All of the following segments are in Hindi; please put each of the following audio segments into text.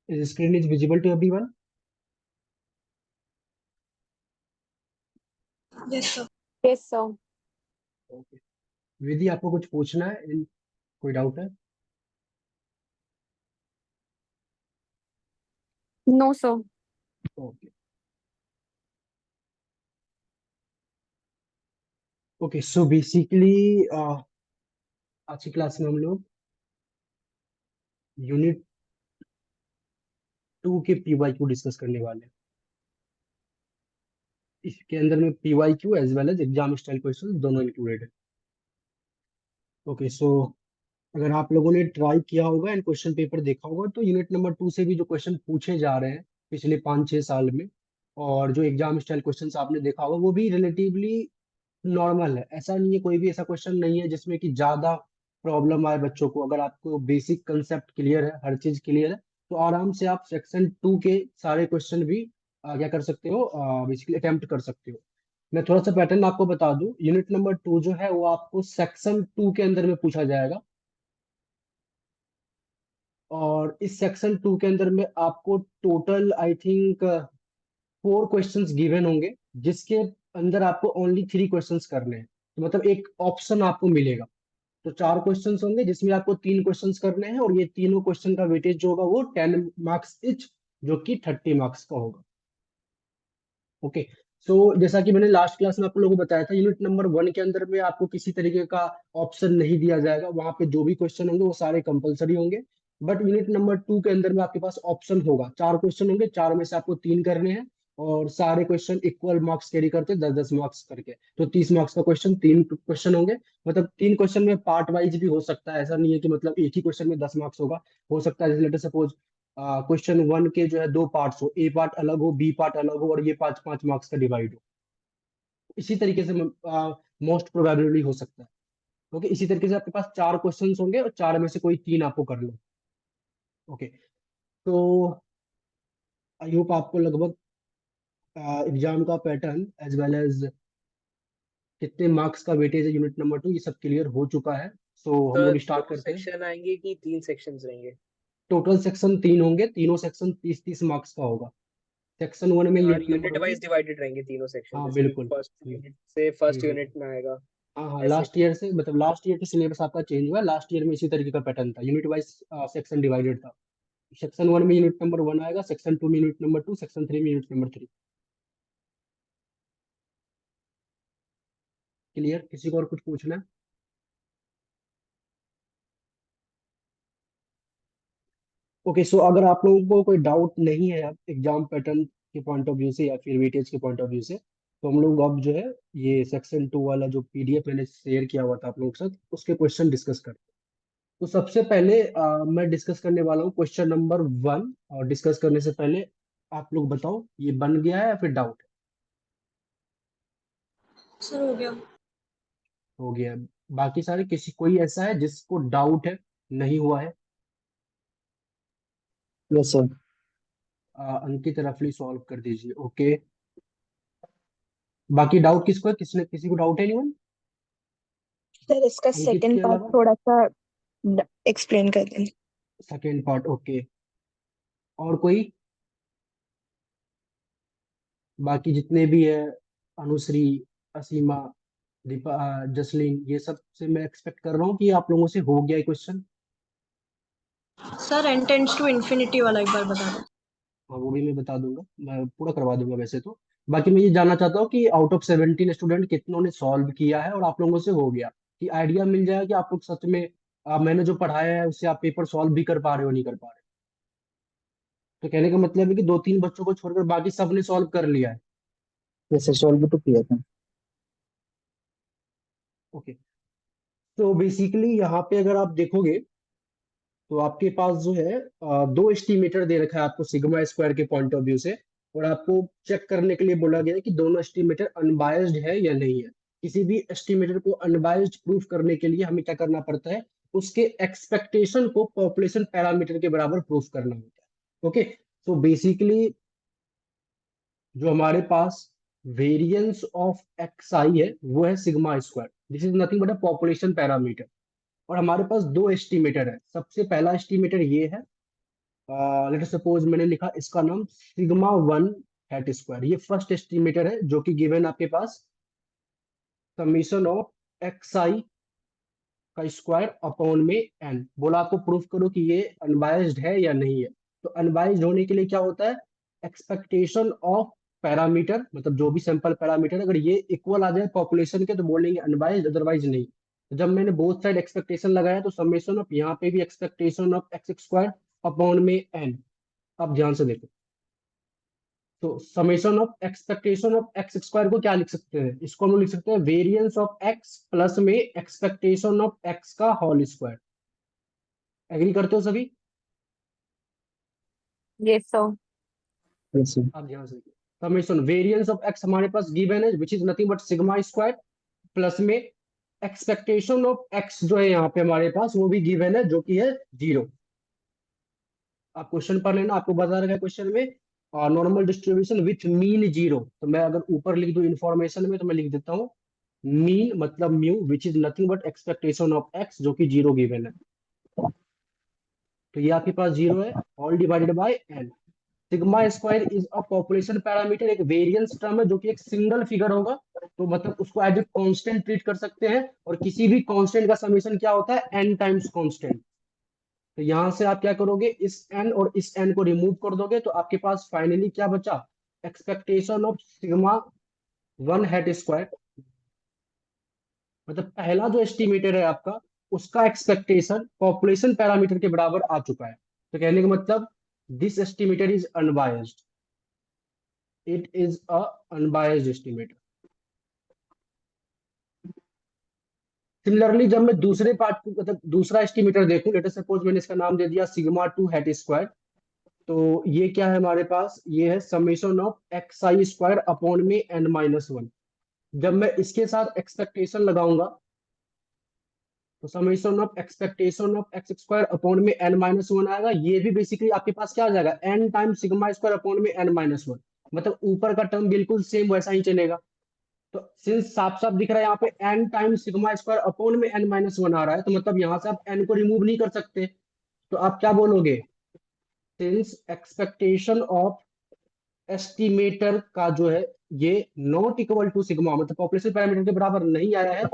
Is screen is visible to everyone? Yes, sir. Yes, sir. Okay, Vidhi आपको कुछ पूछना है? कोई डाउट है? No, sir. Okay okay, so basically आज की क्लास में हम लोग यूनिट 2 के PYQ डिस्कस करने वाले हैं। इसके अंदर में PYQ as well as exam style question दोनों इंक्लूडेड है। ओके, सो अगर आप लोगों ने ट्राई किया होगा एंड क्वेश्चन पेपर देखा होगा तो यूनिट नंबर 2 से भी जो क्वेश्चन पूछे जा रहे हैं पिछले 5-6 साल में, और जो एग्जाम स्टाइल क्वेश्चंस आपने देखा होगा वो भी रिलेटिवली नॉर्मल है। ऐसा नहीं है, कोई भी ऐसा क्वेश्चन नहीं है जिसमें कि ज्यादा प्रॉब्लम आए बच्चों को। अगर आपको बेसिक कंसेप्ट क्लियर है, हर चीज क्लियर है, तो आराम से आप सेक्शन 2 के सारे क्वेश्चन भी क्या कर सकते हो, बेसिकली अटेम्प्ट कर सकते हो। मैं थोड़ा सा पैटर्न आपको बता दूं, यूनिट नंबर 2 जो है वो आपको सेक्शन 2 के अंदर में पूछा जाएगा, और इस सेक्शन 2 के अंदर में आपको total I think 4 questions given होंगे, जिसके अंदर आपको ओनली 3 क्वेश्चंस करने हैं। तो मतलब एक ऑप्शन आपको मिलेगा। तो 4 क्वेश्चंस होंगे जिसमें आपको 3 क्वेश्चंस करने हैं, और ये तीनों क्वेश्चन का वेटेज जो होगा वो 10 मार्क्स इच, जो कि 30 मार्क्स का होगा। ओके, सो जैसा कि मैंने लास्ट क्लास में आप लोगों को बताया था, यूनिट नंबर 1 के अंदर में आपको किसी तरीके का ऑप्शन नहीं दिया जाएगा। वहां पे जो भी क्वेश्चन होंगे वो सारे कंपलसरी होंगे। बट यूनिट नंबर 2 के अंदर में आपके पास ऑप्शन होगा, 4 क्वेश्चन होंगे, 4 में से आपको 3 करने हैं, और सारे क्वेश्चन इक्वल मार्क्स कैरी करते 10-10 मार्क्स करके। तो 30 मार्क्स का क्वेश्चन, 3 क्वेश्चन होंगे। मतलब 3 क्वेश्चन में पार्ट वाइज भी हो सकता है, ऐसा नहीं है कि मतलब एक ही क्वेश्चन में 10 मार्क्स होगा। हो सकता है लेटर सपोज क्वेश्चन 1 के जो है 2 पार्ट्स हो, ए पार्ट अलग हो, बी पार्ट अलग हो, और ये 5-5 मार्क्स का डिवाइड हो। इसी तरीके से मोस्ट प्रोबेबली हो सकता है। ओके, इसी तरीके से आपके पास 4 क्वेश्चंस होंगे और 4 में से कोई 3 आपको कर लो। ओके, तो आई होप आपको लगभग एग्जाम का पैटर्न एज वेल एज कितने मार्क्स का वेटेज है यूनिट नंबर 2, ये सब क्लियर हो चुका है। सो हम लोग स्टार्ट करते हैं। सेक्शन आएंगे कि 3 सेक्शंस रहेंगे? टोटल सेक्शन 3 होंगे, तीनों सेक्शन 30-30 मार्क्स का होगा। सेक्शन 1 में और unit number unit 1। Wise divided रहेंगे तीनों सेक्शन, हाँ जैसे बिल्कुल। फर्स्ट हम्म, यूनिट से फर्स्ट हम्म। यूनिट में आएगा हाँ हाँ, ऐसे। लास्ट ईयर से, मतलब लास्ट ईयर का सिलेबस आपका चेंज हुआ है। लास्ट ईयर में इसी तरीके का पैटर्न था, यूनिट वाइज सेक्शन डिवाइडेड था। सेक्शन 1 में यूनिट नंबर 1 आएगा, सेक्शन 2 में यूनिट नंबर 2, सेक्शन 3 में यूनिट नंबर 3। क्लियर? किसी को और कुछ पूछना है? ओके, सो अगर आप लोगों को कोई डाउट नहीं है एग्जाम पैटर्न के पॉइंट ऑफ व्यू से या फिर वेटेज के पॉइंट ऑफ व्यू से, तो हम लोग अब जो है ये सेक्शन 2 वाला जो PDF मैंने शेयर किया हुआ था आप लोगों के साथ, उसके क्वेश्चन डिस्कस करते हैं। तो सबसे पहले मैं डिस्कस करने वाला हूँ क्वेश्चन नंबर 1। और डिस्कस करने से पहले आप लोग बताओ ये बन गया है या फिर डाउट सर हो गया। हो गया है? बाकी सारे किसी कोई ऐसा है जिसको डाउट है, नहीं हुआ है? Yes sir. अंकित रफली सॉल्व कर दीजिए। ओके, बाकी डाउट किसको है? किसने, किसी को डाउट है? नहीं? सर इसका अंकित सेकंड के पार्ट अलावा थोड़ा सा एक्सप्लेन कर दें। Second part. ओके, और कोई? बाकी जितने भी है, अनुश्री, असीमा, दीपा, जसलीन, ये सब से मैं एक्सपेक्ट कर रहा हूँ कि आप लोगों से हो गया question. Sir n tends to infinity वाला एक बार बता दो। हाँ, वो भी मैं बता दूंगा, मैं पूरा करवा दूंगा वैसे तो। बाकी मैं ये जानना चाहता हूँ कि आउट ऑफ 17 स्टूडेंट कितनों ने सॉल्व किया है और आप लोगों से हो गया, कि आइडिया मिल जाए कि आप लोग सच में मैंने जो पढ़ाया है उससे आप पेपर सॉल्व भी कर पा रहे हो नहीं कर पा रहे। तो कहने का मतलब है कि 2-3 बच्चों को छोड़कर बाकी सब ने सॉल्व कर लिया है। यस सर, सॉल्व तो किया था। ओके, तो बेसिकली यहाँ पे अगर आप देखोगे तो आपके पास जो है 2 एस्टिमेटर दे रखा है आपको सिग्मा स्क्वायर के पॉइंट ऑफ व्यू से, और आपको चेक करने के लिए बोला गया है कि दोनों एस्टिमेटर अनबायस्ड है या नहीं है। किसी भी एस्टिमेटर को अनबायस्ड प्रूफ करने के लिए हमें क्या करना पड़ता है, उसके एक्सपेक्टेशन को पॉपुलेशन पैरामीटर के बराबर प्रूफ करना होता है। ओके, तो बेसिकली जो हमारे पास वेरिएंस ऑफ एक्स आई है वो है sigma square. This is nothing but a population parameter. और हमारे पास 2 एस्टिमेटर है। सबसे पहला एस्टिमेटर ये है, लेट सपोज मैंने लिखा इसका नाम सिग्मा वन हैट स्क्वायर, ये फर्स्ट एस्टिमेटर है जो कि गिवन आपके पास समीशन ऑफ एक्स आई का स्क्वायर अपॉन में एन। बोला आपको प्रूफ करो कि ये अनबायस्ड है या नहीं है। तो अनबायस्ड होने के लिए क्या होता है, एक्सपेक्टेशन ऑफ पैरामीटर, मतलब जो भी सैंपल पैरामीटर अगर ये इक्वल आ जाए पॉपुलेशन के तो बोलेंगे अनबायस्ड, अदरवाइज नहीं। तो जब मैंने बोथ साइड एक्सपेक्टेशन लगाया तो समेशन ऑफ यहाँ पे भी expectation of x square upon में एन। अब ध्यान से देखो, तो summation of expectation of x square को क्या लिख सकते हैं, इसको हम लोग लिख सकते हैं वेरिएंस ऑफ एक्स प्लस में एक्सपेक्टेशन ऑफ एक्स का होल स्क्वायर। एग्री करते हो सभी? Yes, sir. Yes, sir. अब ध्यान से देखिए, समेशन वेरिएंस ऑफ एक्स हमारे पास गिवन है विच is nothing but sigma square, plus में एक्सपेक्टेशन ऑफ एक्स जो है यहाँ पे हमारे पास वो भी गिवन है जो कि है 0। आप क्वेश्चन पढ़ लेना, आपको बता रखा है क्वेश्चन में नॉर्मल डिस्ट्रीब्यूशन विथ मीन 0। तो मैं अगर ऊपर लिख दूं इन्फॉर्मेशन में तो मैं लिख देता हूँ मीन मतलब mu which is nothing but expectation of x जो कि 0 गिवन है। तो ये आपके पास 0 है, all divided by n. Sigma square is a population parameter, एक वेरिएंस टर्म है जो कि एक सिंगल फिगर होगा, तो मतलब उसको एज ए कांस्टेंट ट्रीट कर सकते हैं। और किसी भी कांस्टेंट का समेशन क्या होता है, एन टाइम्स कांस्टेंट। तो यहां से आप क्या करोगे, इस एन और इस एन को रिमूव कर दोगे तो आपके पास फाइनली क्या बचा, expectation of sigma one hat square, मतलब पहला जो एस्टिमेटर है आपका उसका एक्सपेक्टेशन पॉपुलेशन पैरामीटर के बराबर आ चुका है। तो कहने का मतलब this estimator is unbiased, it is a unbiased estimator. Similarly जब मैं दूसरे पार्ट को मतलब दूसरा एस्टिमेटर देखूं, लेट अस सपोज मैंने इसका नाम दे दिया सिग्मा टू हैट स्क्वायर, तो ये क्या है हमारे पास, ये है summation of x i square upon में एन माइनस वन। जब मैं इसके साथ एक्सपेक्टेशन लगाऊंगा तो summation of expectation of x square upon में एन माइनस वन आएगा। ये भी बेसिकली आपके पास क्या आ जाएगा, n time sigma square upon में एन माइनस वन, मतलब ऊपर का टर्म बिल्कुल सेम वैसा ही चलेगा। तो सिंस साफ साफ दिख रहा है यहाँ पे n time sigma square upon में एन माइनस वन आ रहा है, तो मतलब यहाँ से आप एन को रिमूव नहीं कर सकते। तो आप क्या बोलोगे, सिंस एक्सपेक्टेशन ऑफ एस्टिमेटर का जो है ये नॉट इक्वल टू सिग्मा, मतलब पॉपुलेशन पैरामीटर के बराबर नहीं आया है,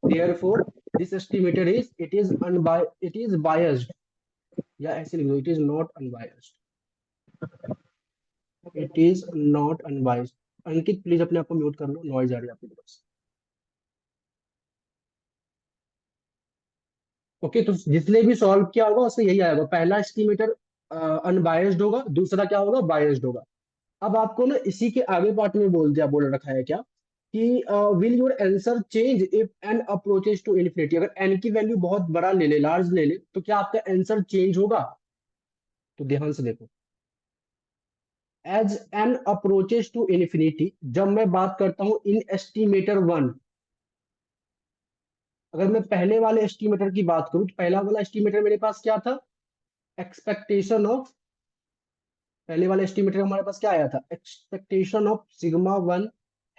therefore this estimator is it is biased, या ऐसे लिख दो it is not unbiased, it is not unbiased. Ankit please अपने आप को म्यूट कर लो, नॉइज आ रही है आपकी तरफ से। ओके, तो जिसने भी सॉल्व किया होगा उससे यही आएगा, पहला एस्टिमेटर अनबायस्ड होगा, दूसरा क्या होगा, बायस्ड होगा। अब आपको ना इसी के आगे पार्ट में बोल रखा है क्या कि will your answer change if n approaches to infinity, अगर एन की वैल्यू बहुत बड़ा ले ले, लार्ज ले ले, तो क्या आपका आंसर चेंज होगा। तो ध्यान से देखो, as n approaches to infinity, जब मैं बात करता हूं इन एस्टिमेटर वन, अगर मैं पहले वाले एस्टिमेटर की बात करूं तो पहला वाला एस्टिमेटर मेरे पास क्या था, एक्सपेक्टेशन ऑफ, पहले वाले एस्टिमेटर हमारे पास क्या आया था, expectation of sigma one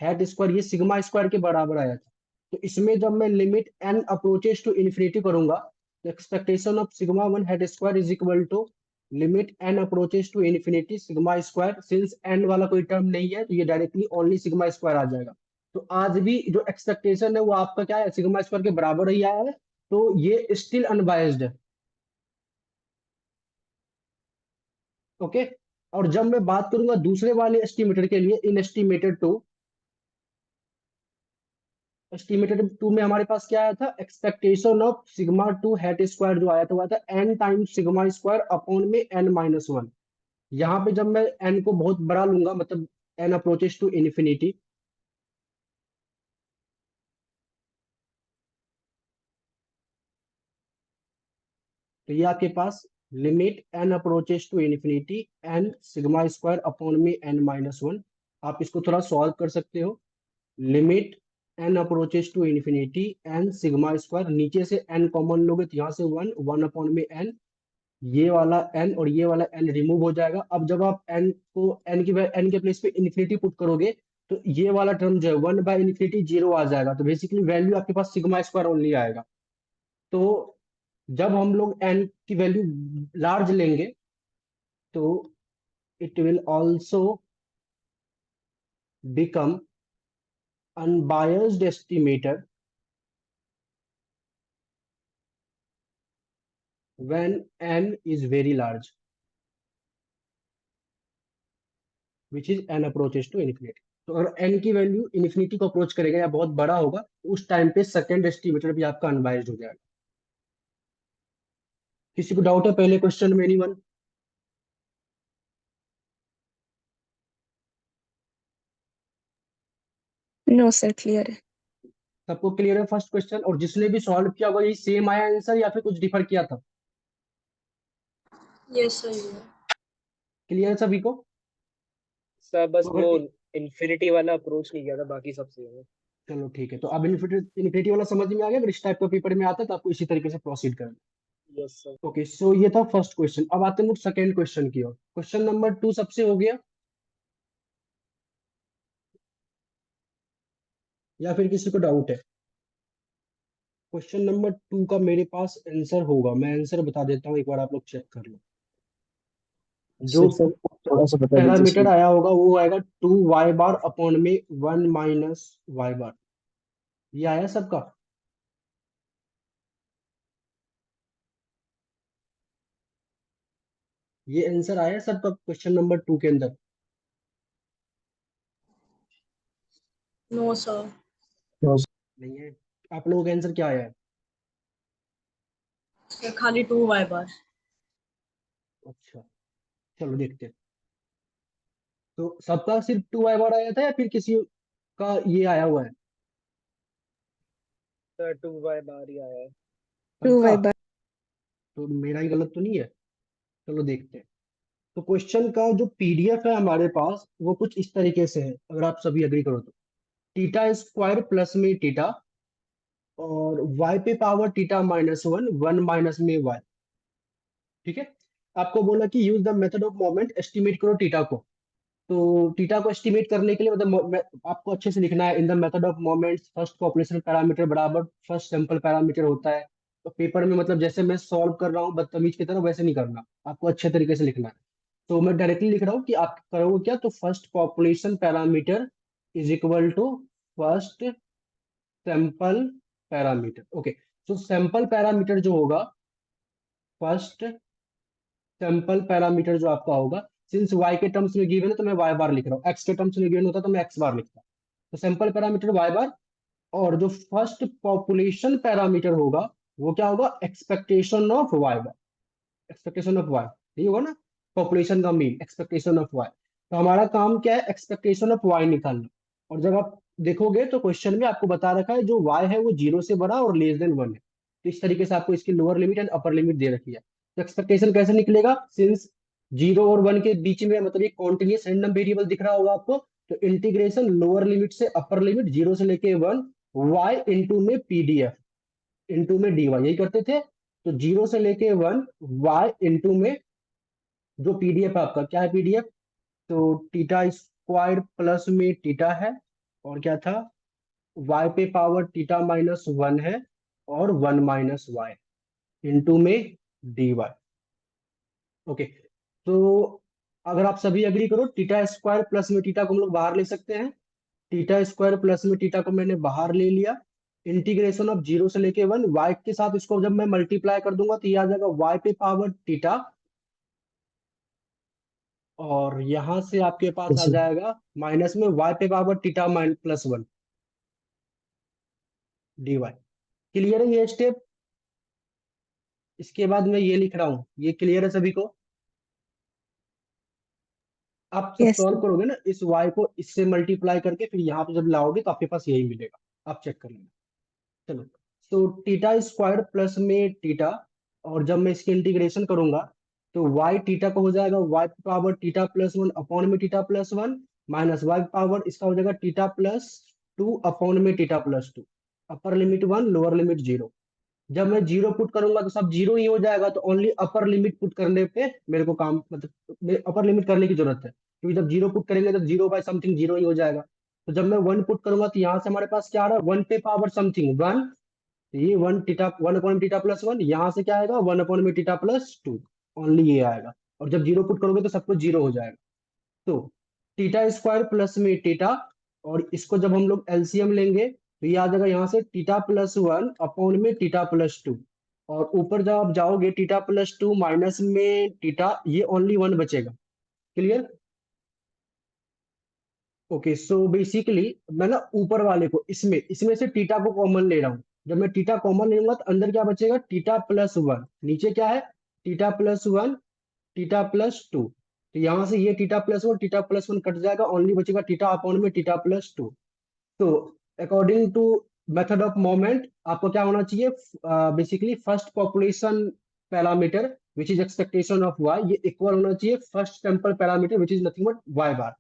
hat square, ये सिग्मा स्क्वायर के बराबर आया था। तो इसमें जब मैं limit n approaches to infinity करूंगा तो expectation of sigma one hat square is equal to limit n approaches to infinity sigma square, since n वाला कोई टर्म नहीं है तो ये डायरेक्टली ओनली सिग्मा स्क्वायर आ जाएगा। तो आज भी जो एक्सपेक्टेशन है वो आपका क्या है, सिग्मा स्क्वायर के बराबर ही आया है, तो ये स्टिल अनबायस्ड है। ओके, और जब मैं बात करूंगा दूसरे वाले एस्टिमेटर के लिए, इन एस्टिमेटेड टू में हमारे पास क्या आया था, expectation of sigma two hat square जो आया था वो आया था n times sigma square upon में एन माइनस वन। यहाँ पे जब मैं एन को बहुत बड़ा लूंगा, मतलब एन अप्रोचेस टू इन्फिनिटी, तो ये आपके पास limit n approaches to infinity n sigma square upon में एन माइनस वन। आप इसको थोड़ा सॉल्व कर सकते हो, limit n approaches to infinity n sigma square, नीचे से एन कॉमन लोगे तो यहाँ से वन, वन अपॉन में एन, ये वाला एन और ये वाला एन रिमूव हो जाएगा। अब जब आप एन को एन के प्लेस पे इन्फिनिटी पुट करोगे तो ये वाला टर्म जो है वन बाय इन्फिनिटी जीरो आ जाएगा, तो बेसिकली वैल्यू आपके पास सिग्मा स्क्वायर ओनली आएगा। तो जब हम लोग एन की वैल्यू लार्ज लेंगे तो it will also become unbiased estimator when n is very large, which is n approaches to infinity. तो अगर n की वैल्यू इन्फिनिटी को अप्रोच करेगा या बहुत बड़ा होगा तो उस टाइम पे सेकंड एस्टिमेटर भी आपका अनबायस्ड हो जाएगा। किसी को डाउट है पहले क्वेश्चन में? एनीवन? नो सर, क्लियर है। सबको क्लियर है फर्स्ट क्वेश्चन? और जिसने भी सॉल्व किया होगा यही सेम आया आंसर या फिर कुछ डिफर किया था? Yes sir. क्लियर है सभी को? सर बस तो वो अगर इन्फिनिटी वाला अप्रोच नहीं किया था, बाकी सब सही है। चलो ठीक है, तो अब इन्फिनिटी वाला समझ में आ गया। अगर इस टाइप का पेपर में आता है तो आपको इसी तरीके से प्रोसीड करना। Yes sir. ओके, सो ये था फर्स्ट क्वेश्चन। अब आते हैं सेकंड क्वेश्चन की ओर। क्वेश्चन नंबर 2 सबसे हो गया या फिर किसी को डाउट है? क्वेश्चन नंबर 2 का मेरे पास आंसर होगा, मैं आंसर बता देता हूँ, एक बार आप लोग चेक कर लो। जो सर थोड़ा सा बता दीजिए पैरामीटर इसमें। आया होगा वो आएगा 2y बार अपॉन में 1 माइनस वाई बार। ये आया सबका? ये आंसर आया सबका क्वेश्चन नंबर 2 के अंदर? No sir. नहीं है? आप लोगों का आंसर क्या आया है? सर खाली 2y बार। अच्छा, चलो देखते हैं। तो सबका सिर्फ 2y बार आया था या फिर किसी का ये आया हुआ है? सर 2y बार ही आया है। टू सबका? वाई बार। तो मेरा ही गलत तो नहीं है? चलो देखते हैं। तो क्वेश्चन का जो पीडीएफ है हमारे पास वो कुछ इस तरीके से है, अगर आप सभी एग्री करो तो। टीटा स्क्वायर प्लस में टीटा और वाई पे power theta minus one, one minus में वाई। ठीक है। आपको बोला कि use the method of moment, estimate करो टीटा को। तो टीटा को एस्टिमेट करने के लिए मतलब आपको अच्छे से लिखना है in the method of moments first population parameter बराबर फर्स्ट सैंपल पैरामीटर होता है। तो पेपर में मतलब जैसे मैं सॉल्व कर रहा हूँ बदतमीज की तरह वैसे नहीं करना, आपको अच्छे तरीके से लिखना है। तो मैं डायरेक्टली लिख रहा हूँ कि आप करोगे क्या, तो first population parameter is equal to first sample parameter. Okay, तो सैंपल पैरामीटर जो होगा, फर्स्ट सैंपल पैरामीटर जो आपका होगा, सिंस y के टर्म्स में गिवन है तो मैं y बार लिख रहा हूँ, x के टर्म्स में गिवन होता तो मैं x बार लिखता। तो सैंपल पैरामीटर y बार, और जो फर्स्ट पॉपुलेशन पैरामीटर होगा वो क्या होगा, expectation of y bar. Expectation of y यही होगा ना, पॉपुलेशन का मीन, एक्सपेक्टेशन ऑफ y। तो हमारा काम क्या है, एक्सपेक्टेशन ऑफ y निकालना। और जब आप देखोगे तो क्वेश्चन में आपको बता रखा है जो y है वो 0 से बड़ा और लेस देन 1 है। तो इस तरीके से आपको इसकी lower limit and upper limit दे रखी है। तो एक्सपेक्टेशन कैसे निकलेगा, सिंस 0 और 1 के बीच में मतलब ये कॉन्टिन्यूस रैंडम वेरिएबल दिख रहा होगा आपको, तो इंटीग्रेशन लोअर लिमिट से अपर लिमिट 0 से लेके 1 y इंटू में पीडीएफ इंटू में dy, यही करते थे। तो 0 से लेके 1 y इंटू में जो पीडीएफ है आपका, क्या है पीडीएफ, तो टीटा स्क्वायर प्लस में टीटा है, और क्या था, y पे पावर टीटा माइनस वन है, और 1 माइनस वाई इंटू में dy। ओके, तो अगर आप सभी एग्री करो, टीटा स्क्वायर प्लस में टीटा को हम लोग बाहर ले सकते हैं। टीटा स्क्वायर प्लस में टीटा को मैंने बाहर ले लिया। इंटीग्रेशन ऑफ 0 से लेके 1 y के साथ इसको जब मैं मल्टीप्लाई कर दूंगा तो ये आ जाएगा y पे पावर टीटा, और यहां से आपके पास आ सर जाएगा माइनस में y पे power theta mine plus 1 dy। Clear है ये स्टेप? इसके बाद मैं ये लिख रहा हूँ, ये क्लियर है सभी को? आप जब यस सॉल्व सर। करोगे ना इस y को इससे मल्टीप्लाई करके फिर यहाँ पे जब लाओगे तो आपके पास यही मिलेगा, आप चेक कर लेना। चलो, तो टीटा स्क्वायर प्लस में टीटा, और जब मैं इसकी इंटीग्रेशन करूंगा तो y टीटा को हो जाएगा y power theta plus one upon में theta plus one, minus y power इसका हो जाएगा टीटा प्लस टू अपॉन में theta plus two, upper limit 1 lower limit 0। जब मैं 0 पुट करूंगा तो सब 0 ही हो जाएगा, तो ओनली अपर लिमिट पुट करने पे मेरे को काम मतलब अपर लिमिट करने की जरूरत है, क्योंकि जब 0 पुट करेंगे तो 0 बाय समथिंग 0 ही हो जाएगा। तो जब मैं 1 पुट करूंगा तो यहाँ से हमारे पास क्या आ रहा है, 1 पे पावर समथिंग 1, ये 1 टीटा 1 अपॉन टीटा प्लस 1, यहाँ से क्या आएगा 1 अपॉन में टीटा प्लस 2, ओनली ये आएगा। और जब जीरो पुट करोगे तो सब कुछ जीरो हो जाएगा। तो टीटा स्क्वायर प्लस में टीटा, और इसको जब हम लोग एलसीएम लेंगे तो ये आ जाएगा यहाँ से टीटा प्लस वन अपॉन में टीटा प्लस टू, और ऊपर जब आप जाओगे टीटा प्लस टू माइनस में टीटा, ये ओनली वन बचेगा। क्लियर? ओके, सो बेसिकली मैं ना ऊपर वाले को इसमें इसमें से टीटा को कॉमन ले रहा हूँ। जब मैं टीटा कॉमन लूंगा तो अंदर क्या बचेगा, टीटा प्लस वन, नीचे क्या है, theta plus one theta plus two. तो यहाँ से ये टीटा प्लस वन कट जाएगा, ओनली बचेगा टीटा अपॉन में टीटा प्लस टू। तो according to method of moment आपको क्या होना चाहिए, basically first population parameter which is expectation of y, ये इक्वल होना चाहिए first sample parameter which is nothing but y bar.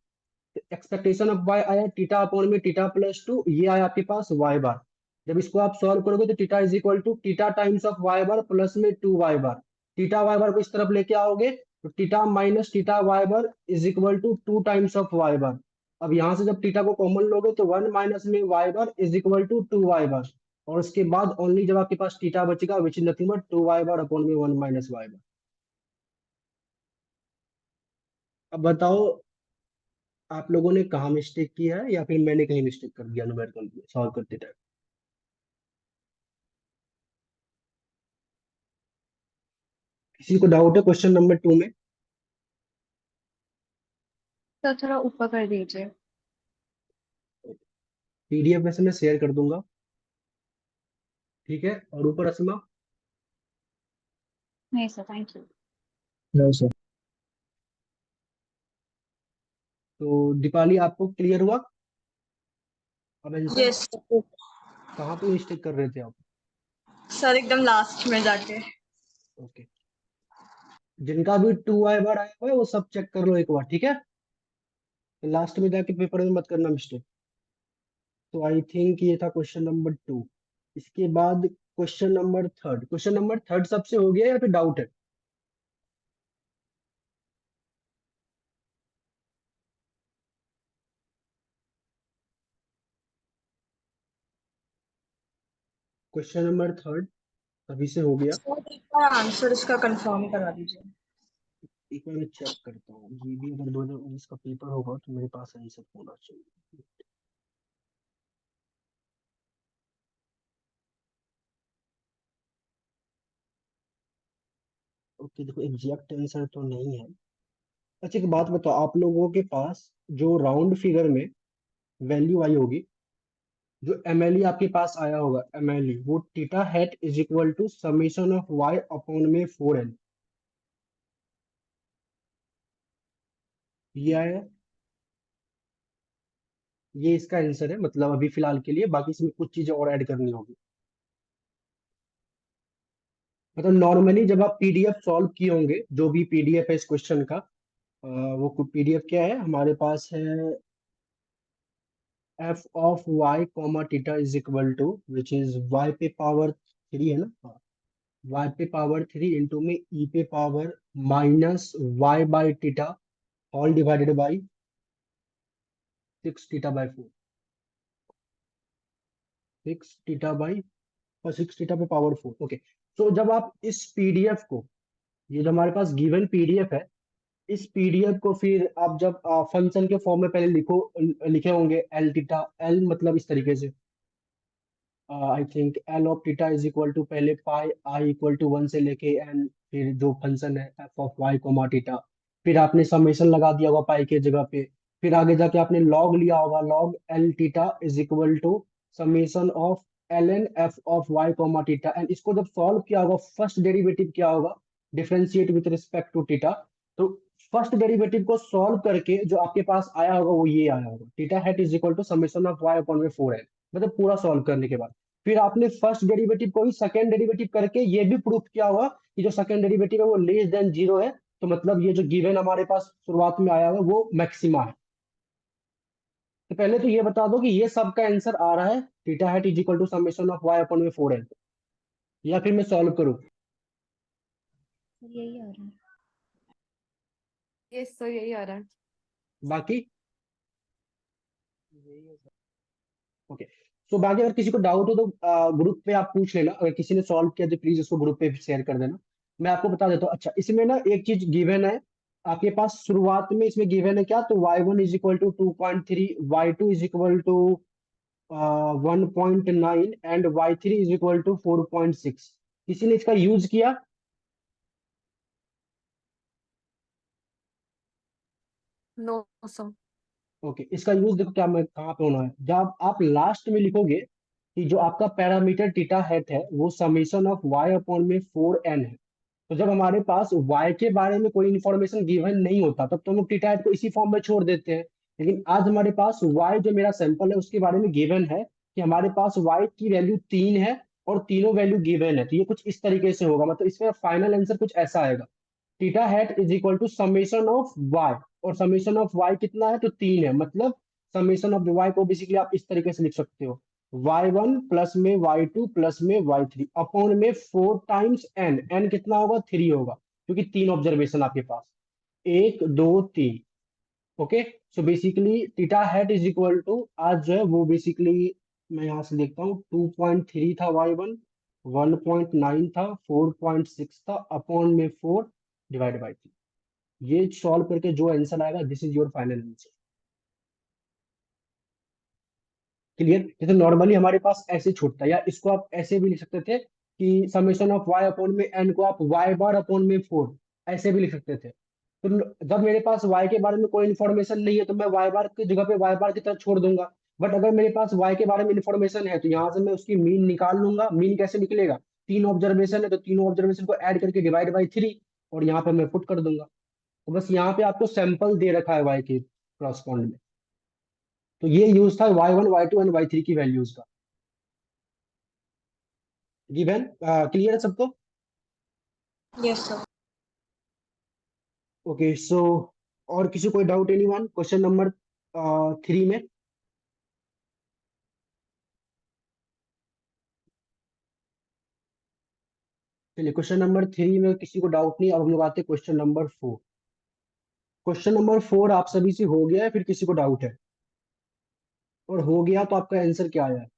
Expectation of y आया टीटा अपॉन में टीटा प्लस टू, ये आया आपके पास वाई बार। जब इसको आप सॉल्व करोगे तो theta is equal to theta times of y bar plus में two y bar. Theta y bar को इस तरफ लेके आओगे तो theta minus theta y bar is equal to two times of y bar. अब यहाँ से जब टीटा को कॉमन लोगे तो वन माइनस में y bar is equal to two y bar, और उसके बाद ओनली जब आपके पास टीटा बचेगा विच is nothing but two y bar upon में वन माइनस वाई बार। अब बताओ आप लोगों ने कहाँ मिस्टेक किया है, या फिर मैंने कहीं मिस्टेक कर दिया न्यूमेरिकल सॉल्व करते टाइम? किसी को डाउट है क्वेश्चन नंबर टू में? सर थोड़ा ऊपर कर दीजिए। पीडीएफ में से मैं शेयर कर दूंगा, ठीक है? और ऊपर असीमा, नहीं sir, thank you. No sir. तो दीपाली आपको क्लियर हुआ? अब आंसर यस कहाँ पे मिस्टेक कर रहे थे आप? सर, एकदम लास्ट में जाके। ओके, जिनका भी टू आई बार आया हुआ है वो सब चेक कर लो एक बार, ठीक है? लास्ट में जाके पेपर में मत करना मिस्टेक। तो आई थिंक ये था क्वेश्चन नंबर टू। इसके बाद question number third. Question number third सबसे हो गया या फिर डाउट है? क्वेश्चन नंबर थर्ड अभी से हो गया। सर एक बार आंसर इसका कंफर्म करा दीजिए। एक बार मैं चेक करता हूँ, ये भी अगर 2019 का पेपर होगा तो मेरे पास आंसर होना चाहिए। ओके, देखो एग्जैक्ट आंसर तो नहीं है। अच्छा एक बात बताओ, आप लोगों के पास जो राउंड फिगर में वैल्यू आई होगी, जो एमएलई आपके पास आया होगा एमएलई, वो theta hat is equal to summation of y upon में 4n, ये आया। ये इसका आंसर है, मतलब अभी फिलहाल के लिए। बाकी इसमें कुछ चीजें और ऐड करनी होगी। मतलब नॉर्मली जब आप पीडीएफ सॉल्व किए होंगे, जो भी पीडीएफ है इस क्वेश्चन का, वो पीडीएफ क्या है हमारे पास है, f of y comma theta is equal to which is y पे पावर थ्री, है ना? हाँ, वाई पे पावर थ्री इंटू में ई पे power minus y by theta all divided by six theta by four, six theta by, और सिक्स टीटा पे पावर फोर। ओके, तो जब आप इस पीडीएफ को, ये जो हमारे पास गिवन पीडीएफ है, इस पीडीएफ को फिर आप जब फंक्शन के फॉर्म में पहले लिखे होंगे एल टीटा, एल मतलब इस तरीके से, I think l of theta is equal to पहले pi i equal to one से लेके एन, फिर जो फंक्शन है f of y comma theta, फिर आपने समेशन लगा दिया होगा पाई के जगह पे, फिर आगे जाके आपने लॉग लिया होगा, log l theta is equal to summation of l n f of y comma theta, and इसको जब सॉल्व किया होगा फर्स्ट डेरिवेटिव क्या होगा, differentiate with respect to theta. तो फर्स्ट डेरिवेटिव को सॉल्व करके जो आपके पास आया होगा वो ये आया होगा, theta hat is equal to summation of y upon में 4n, मतलब पूरा सॉल्व करने के बाद फिर आपने फर्स्ट डेरिवेटिव को ही सेकंड डेरिवेटिव करके ये भी प्रूफ किया होगा कि जो सेकंड डेरिवेटिव है वो लेस देन जीरो है, तो मतलब ये जो गिवन हमारे पास शुरुआत में आया हुआ वो मैक्सिमा है। तो पहले तो ये बता दो कि ये सब का आंसर आ रहा है theta hat is equal to summation of y upon में 4n, या फिर मैं सॉल्व करूं? यही आ रहा है। यस सर, यही आ रहा है। बाकी ओके, तो बाकी अगर किसी को डाउट हो तो ग्रुप पे आप पूछ लेना, अगर किसी ने सॉल्व किया तो प्लीज उसको ग्रुप पे शेयर कर देना। मैं आपको बता देता हूँ। अच्छा, इसमें ना एक चीज गिवन है, आपके पास शुरुआत में इसमें गिवन है क्या, तो y1 is equal to 2.3, y2 is equal to 1.9 and y3 is equal to 4.6। किसी ने इसका यूज किया? No sir. ओके, इसका यूज देखो क्या मैं कहाँ पे होना है, जब आप लास्ट में लिखोगे कि जो आपका पैरामीटर थीटा हैट है वो समेशन ऑफ y अपॉन में 4n है। तो जब हमारे पास y के बारे में कोई इन्फॉर्मेशन गिवन नहीं होता तब तो हम लोग थीटा हैट को इसी फॉर्म में छोड़ देते हैं। लेकिन आज हमारे पास y जो मेरा सैंपल है उसके बारे में गिवन है कि हमारे पास y की वैल्यू 3 है और तीनों वैल्यू गिवन है, तो ये कुछ इस तरीके से होगा, मतलब इसमें फाइनल आंसर कुछ ऐसा आएगा, theta hat is equal to summation of y, और समेशन ऑफ वाई कितना है, तो 3 है, मतलब समेशन ऑफ वाई को बेसिकली आप इस तरीके से लिख सकते हो, y1 प्लस में y2 प्लस में y3 अपॉन में 4 टाइम्स n, n कितना होगा, 3 होगा, क्योंकि 3 ऑब्जर्वेशन आपके पास, 1 2 3। Okay, so basically theta hat is equal to, आज जो है वो बेसिकली मैं यहाँ से देखता हूँ, 2.3 था y1, 1.9 था, 4.6 था, अपॉन में 4 डिवाइड बाई 3। ये सॉल्व करके जो आंसर आएगा this is your final answer. Clear? जैसे नॉर्मली हमारे पास ऐसे छूटता है, या इसको आप ऐसे भी लिख सकते थे कि समेशन ऑफ y अपॉन में n को आप y बार अपॉन में 4 ऐसे भी लिख सकते थे। तो जब मेरे पास y के बारे में कोई इन्फॉर्मेशन नहीं है तो मैं y बार की जगह पे y बार की तरह छोड़ दूंगा। बट अगर मेरे पास y के बारे में इन्फॉर्मेशन है तो यहाँ से मैं उसकी मीन निकाल लूंगा। मीन कैसे निकलेगा, 3 ऑब्जर्वेशन है तो तीनों ऑब्जर्वेशन को ऐड करके डिवाइड बाई 3, और यहाँ पे मैं पुट कर दूंगा। तो बस यहाँ पे आपको सैंपल दे रखा है y के करस्पॉन्ड में, तो ये यूज था y1 y2 एंड y3 की वैल्यूज का। गिवन क्लियर है सबको? Yes sir. ओके, सो और किसी कोई डाउट, एनीवन क्वेश्चन नंबर 3 में? चलिए, क्वेश्चन नंबर 3 में किसी को डाउट नहीं, अब हम लोग आते हैं क्वेश्चन नंबर 4। क्वेश्चन नंबर 4 आप सभी से हो गया है, फिर किसी को डाउट है? और हो गया तो आपका आंसर क्या आया है?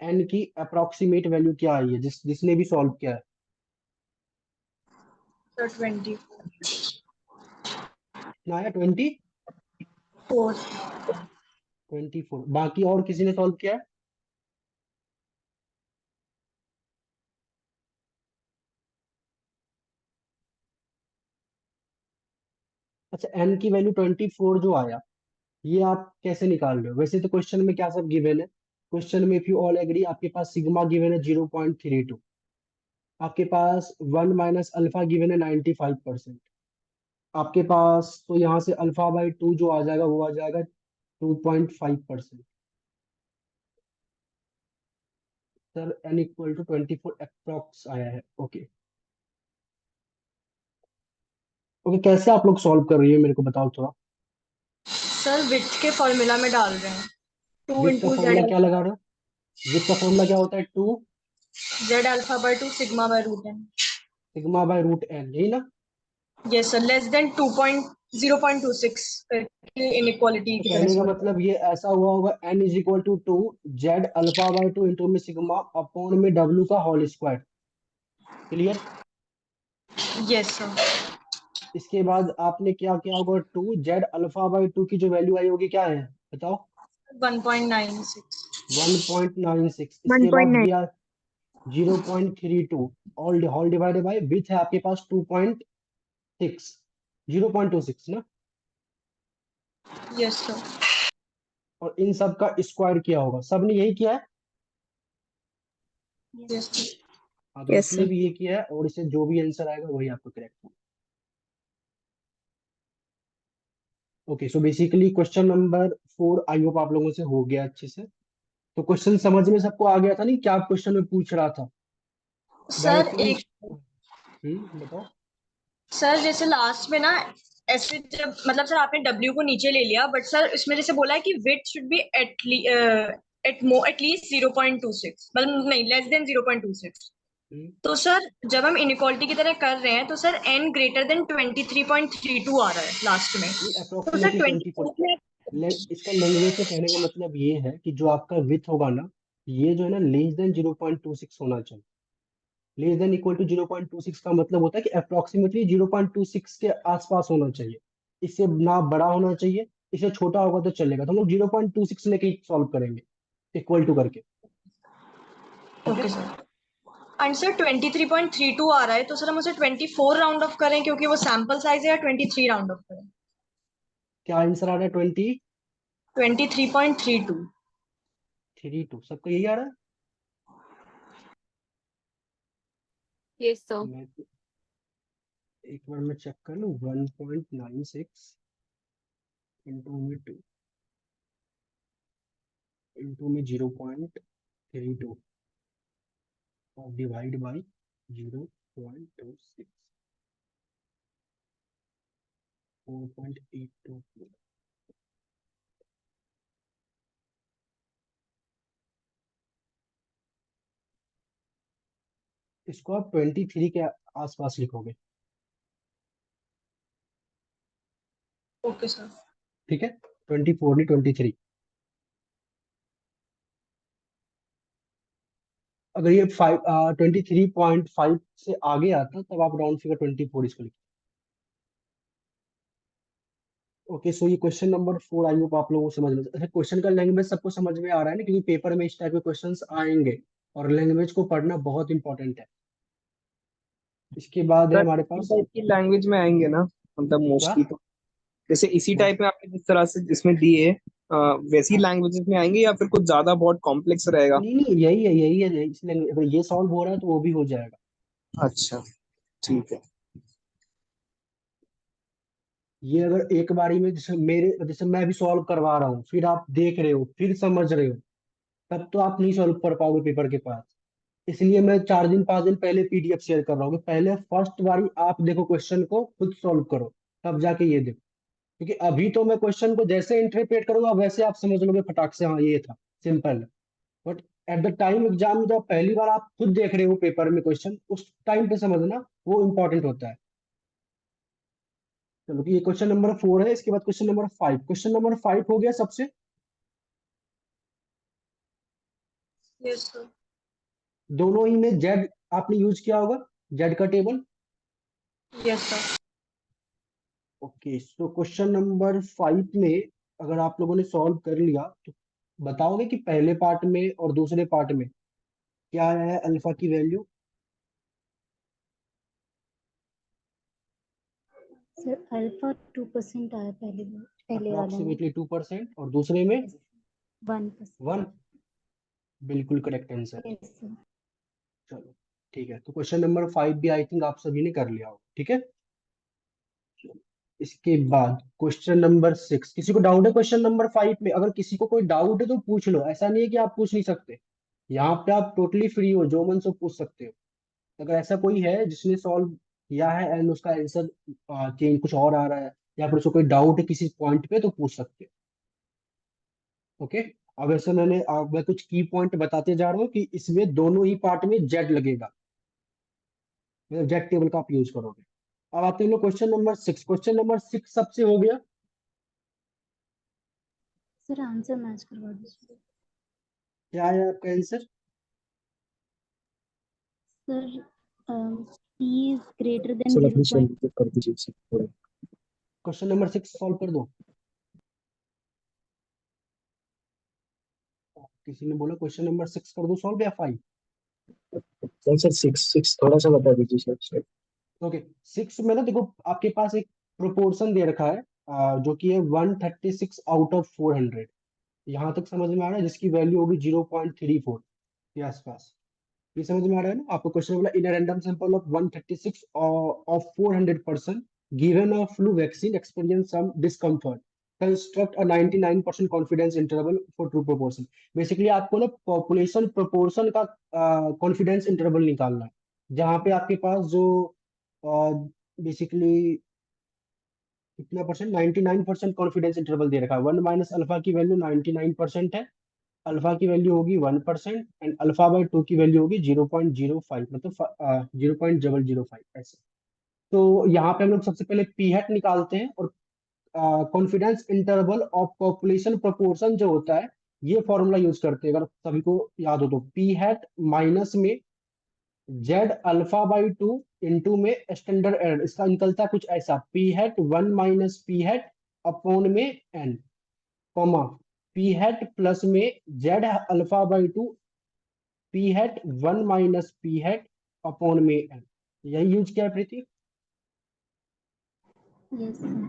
एन की अप्रोक्सीमेट वैल्यू क्या आई है, जिसने भी सॉल्व किया है? सर 24। कितना आया, 24। बाकी और किसी ने सॉल्व किया है? अच्छा, एन की वैल्यू 24 जो आया, ये आप कैसे निकाल रहे हो? वैसे तो क्वेश्चन में क्या सब गिवन है, क्वेश्चन में इफ यू ऑल एग्री आपके पास सिग्मा गिवन है 0.32, आपके पास 1 माइनस अल्फा गिवन है 95%, आपके पास तो यहाँ से अल्फा बाई 2 जो आ जाएगा वो आ जाएगा 2.5%। Sir n equal to 24 approx आया है। ओके ओके, कैसे आप लोग सॉल्व कर रही है मेरे को बताओ थोड़ा। सर विड्थ के फॉर्मूला में डाल रहे हैं, 2 विथ का इंटू फॉर्मूला क्या लगा रहे हो? विथ का फॉर्मूला क्या होता है, 2 z alpha by 2 sigma by root n. Sigma by root n, यही ना? यस सर, लेस देन 0.26 करके इनइक्वालिटी तो की तरह कहने का सॉल्व। मतलब ये ऐसा हुआ होगा, n is equal to 2 z alpha by 2 into में सिग्मा अपॉन में डब्ल्यू का whole square. Clear? Yes sir. इसके बाद आपने क्या किया होगा, 2 जेड अल्फा बाई 2 की जो वैल्यू आई होगी क्या है बताओ? 1.96। 1.96। इसके बाद 1.9। दिया 0.32, all whole divided by with है आपके पास 2.6, 0.26 ना, यस सर। और इन सब का स्क्वायर किया होगा, सबने यही किया है। यस हाँ, तो यस इसने सर। भी ये किया है, और इसे जो भी आंसर आएगा वही आपको करेक्ट होगा। Okay, so basically question number 4 I hope आप लोगों से हो गया अच्छे से। तो क्वेश्चन समझ में सबको आ गया था नहीं, क्या क्वेश्चन में पूछ रहा था सर डायरेक्टली? एक, बताओ। सर जैसे लास्ट में ना, ऐसे जब मतलब सर आपने W को नीचे ले लिया, बट सर इसमें जैसे बोला है कि विड्थ शुड बी एटलीस्ट 0.26, मतलब नहीं लेस देन 0.26। हम्म, तो सर जब हम इनइक्वालिटी की तरह कर रहे हैं तो सर n ग्रेटर देन 23.32 आ रहा है लास्ट में। ये तो सर अप्रोक्सीमेटली 24। 24 में। इसका लैंग्वेज से कहने का मतलब ये है कि जो आपका विथ होगा ना, ये जो है ना लेस देन 0.26 होना चाहिए। लेस देन इक्वल टू 0.26 का मतलब होता है कि अप्रोक्सीमेटली 0.26 के आसपास होना चाहिए, इससे ना बड़ा होना चाहिए, इससे छोटा होगा तो चलेगा। तो हम लोग 0.26 लेके सॉल्व करेंगे इक्वल टू करके। ठीक ओके है, सर। एंड सर 23.32 आ रहा है, तो सर हम उसे 24 राउंड ऑफ करें क्योंकि वो सैंपल साइज है, या 23 राउंड ऑफ करें? क्या आंसर आ रहा है? 23.32। 23.32 सबका यही आ रहा है। Yes, sir. मैं एक बार मैं चेक कर लूँ। 1.96 इंटू में 2 इंटू में 0.32 और डिवाइड बाई 0.26 4.824। इसको आप 23 के आसपास लिखोगे। Okay sir. ठीक है, 24 नहीं 23। अगर ये 23.5 से आगे आता तब आप राउंड फिगर 24 इसको लिखते। ओके, सो ये क्वेश्चन नंबर 4 आई होप आप लोगों को समझ में। अच्छा, क्वेश्चन का लैंग्वेज सबको समझ में आ रहा है ना, क्योंकि पेपर में इस टाइप के क्वेश्चंस आएंगे और लैंग्वेज को पढ़ना बहुत इंपॉर्टेंट है। इसके बाद है सर हमारे इसी पास टाइप की लैंग्वेज में आएंगे ना, मतलब क्या मोस्टली तो जैसे इसी वो। टाइप में आपने जिस तरह से जिसमें दिए वैसी हाँ, लैंग्वेजेस में आएंगे या फिर कुछ ज्यादा बहुत कॉम्प्लेक्स रहेगा? नहीं नहीं, यही है इसलिए अगर ये सॉल्व हो रहा है तो वो भी हो जाएगा। अच्छा, ठीक है। ये अगर एक बारी में जैसे मैं भी सॉल्व करवा रहा हूँ, फिर आप देख रहे हो, फिर समझ रहे हो, तब तो आप नहीं सॉल्व कर पाओगे पेपर के पास। इसलिए मैं 4 दिन 5 दिन पहले पीडीएफ शेयर कर रहा हूँ कि पहले फर्स्ट बारी आप देखो, क्वेश्चन को खुद सॉल्व करो, तब जाके ये देखो। क्योंकि अभी तो मैं क्वेश्चन को जैसे इंटरप्रेट करूंगा वैसे आप समझ लोगे फटाक से, हाँ ये था, simple. But at the time exam में जब पहली बार आप खुद देख रहे हो पेपर में क्वेश्चन, उस टाइम पे समझना वो इंपॉर्टेंट होता है। चलो, ये क्वेश्चन नंबर 4 है। इसके बाद क्वेश्चन नंबर 5। क्वेश्चन नंबर 5 हो गया सबसे। Yes sir. दोनों ही में जेड आपने यूज किया होगा, जेड का table. Yes sir. Okay, so question number 5 में अगर आप लोगों ने सॉल्व कर लिया तो बताओगे कि पहले पार्ट में और दूसरे पार्ट में क्या है अल्फा की वैल्यू। सर अल्फा 2% आया पहले वाले में। अप्रोक्सीमेटली 2% और दूसरे में 1%। 1। बिल्कुल करेक्ट आंसर। Yes sir. चलो ठीक है, तो क्वेश्चन नंबर 5 भी आई थिंक आप सभी ने कर लिया हो। ठीक है, इसके बाद क्वेश्चन नंबर 6। किसी को डाउट है क्वेश्चन नंबर 5 में? अगर किसी को कोई डाउट है तो पूछ लो, ऐसा नहीं है कि आप पूछ नहीं सकते। यहाँ पे आप टोटली फ्री हो, जो मन से पूछ सकते हो। अगर ऐसा कोई है जिसने सॉल्व किया है एंड उसका आंसर चेंज कुछ और आ रहा है, या फिर उसको कोई डाउट है किसी पॉइंट पे, तो पूछ सकते हो। ओके, अब ऐसे मैं कुछ की पॉइंट बताते जा रहा हूँ कि इसमें दोनों ही पार्ट में जेड लगेगा, मतलब जेड टेबल का आप यूज करोगे। अब आते हैं लोग क्वेश्चन नंबर 6। क्वेश्चन नंबर 6 सबसे हो गया। सर आंसर मैच करवा दीजिए। क्या है आपका answer? Sir P is greater than sir अपनी 0. चेक कर दीजिए सर थोड़ा। क्वेश्चन नंबर 6 सॉल्व कर दो। किसी ने बोला क्वेश्चन नंबर 6 कर दो सॉल्व, या 5? कौन सर? सिक्स सिक्स थोड़ा सा बता दीजिए सर। ओके, 6 में ना देखो, आपके पास एक प्रोपोर्शन दे रखा है जो कि है 136 आउट ऑफ 400। यहाँ तक समझ में आ रहा है, जिसकी वैल्यू होगी 0.34 के आसपास। ये समझ में आ रहा है ना आपको? क्वेश्चन बोला in random sample of 136 of 400 person given a flu vaccine experience some discomfort, construct a 99% confidence interval for true proportion. Basically आपको ना पॉपुलेशन प्रोपोर्शन का कॉन्फिडेंस इंटरवल निकालना है, जहाँ पे आपके पास जो बेसिकली कितना परसेंट, 99% कॉन्फिडेंस इंटरवल दे रखा है। 1 माइनस अल्फा की वैल्यू 99% है, अल्फा की वैल्यू होगी 1%, एंड अल्फा बाय 2 की वैल्यू होगी 0.05, मतलब 0.005 ऐसे। तो यहाँ पे हम लोग सबसे पहले पी हैट निकालते हैं, और confidence interval of population proportion जो होता है, ये फॉर्मूला यूज करते हैं। अगर सभी को याद हो तो पी हैट माइनस में z alpha by two into में स्टैंडर्ड एरर, इसका निकलता है कुछ ऐसा, p hat one minus p hat upon में n, comma p hat plus में z alpha by two p hat one minus p hat upon में एन। यही यूज किया है प्रीति। Yes, sir.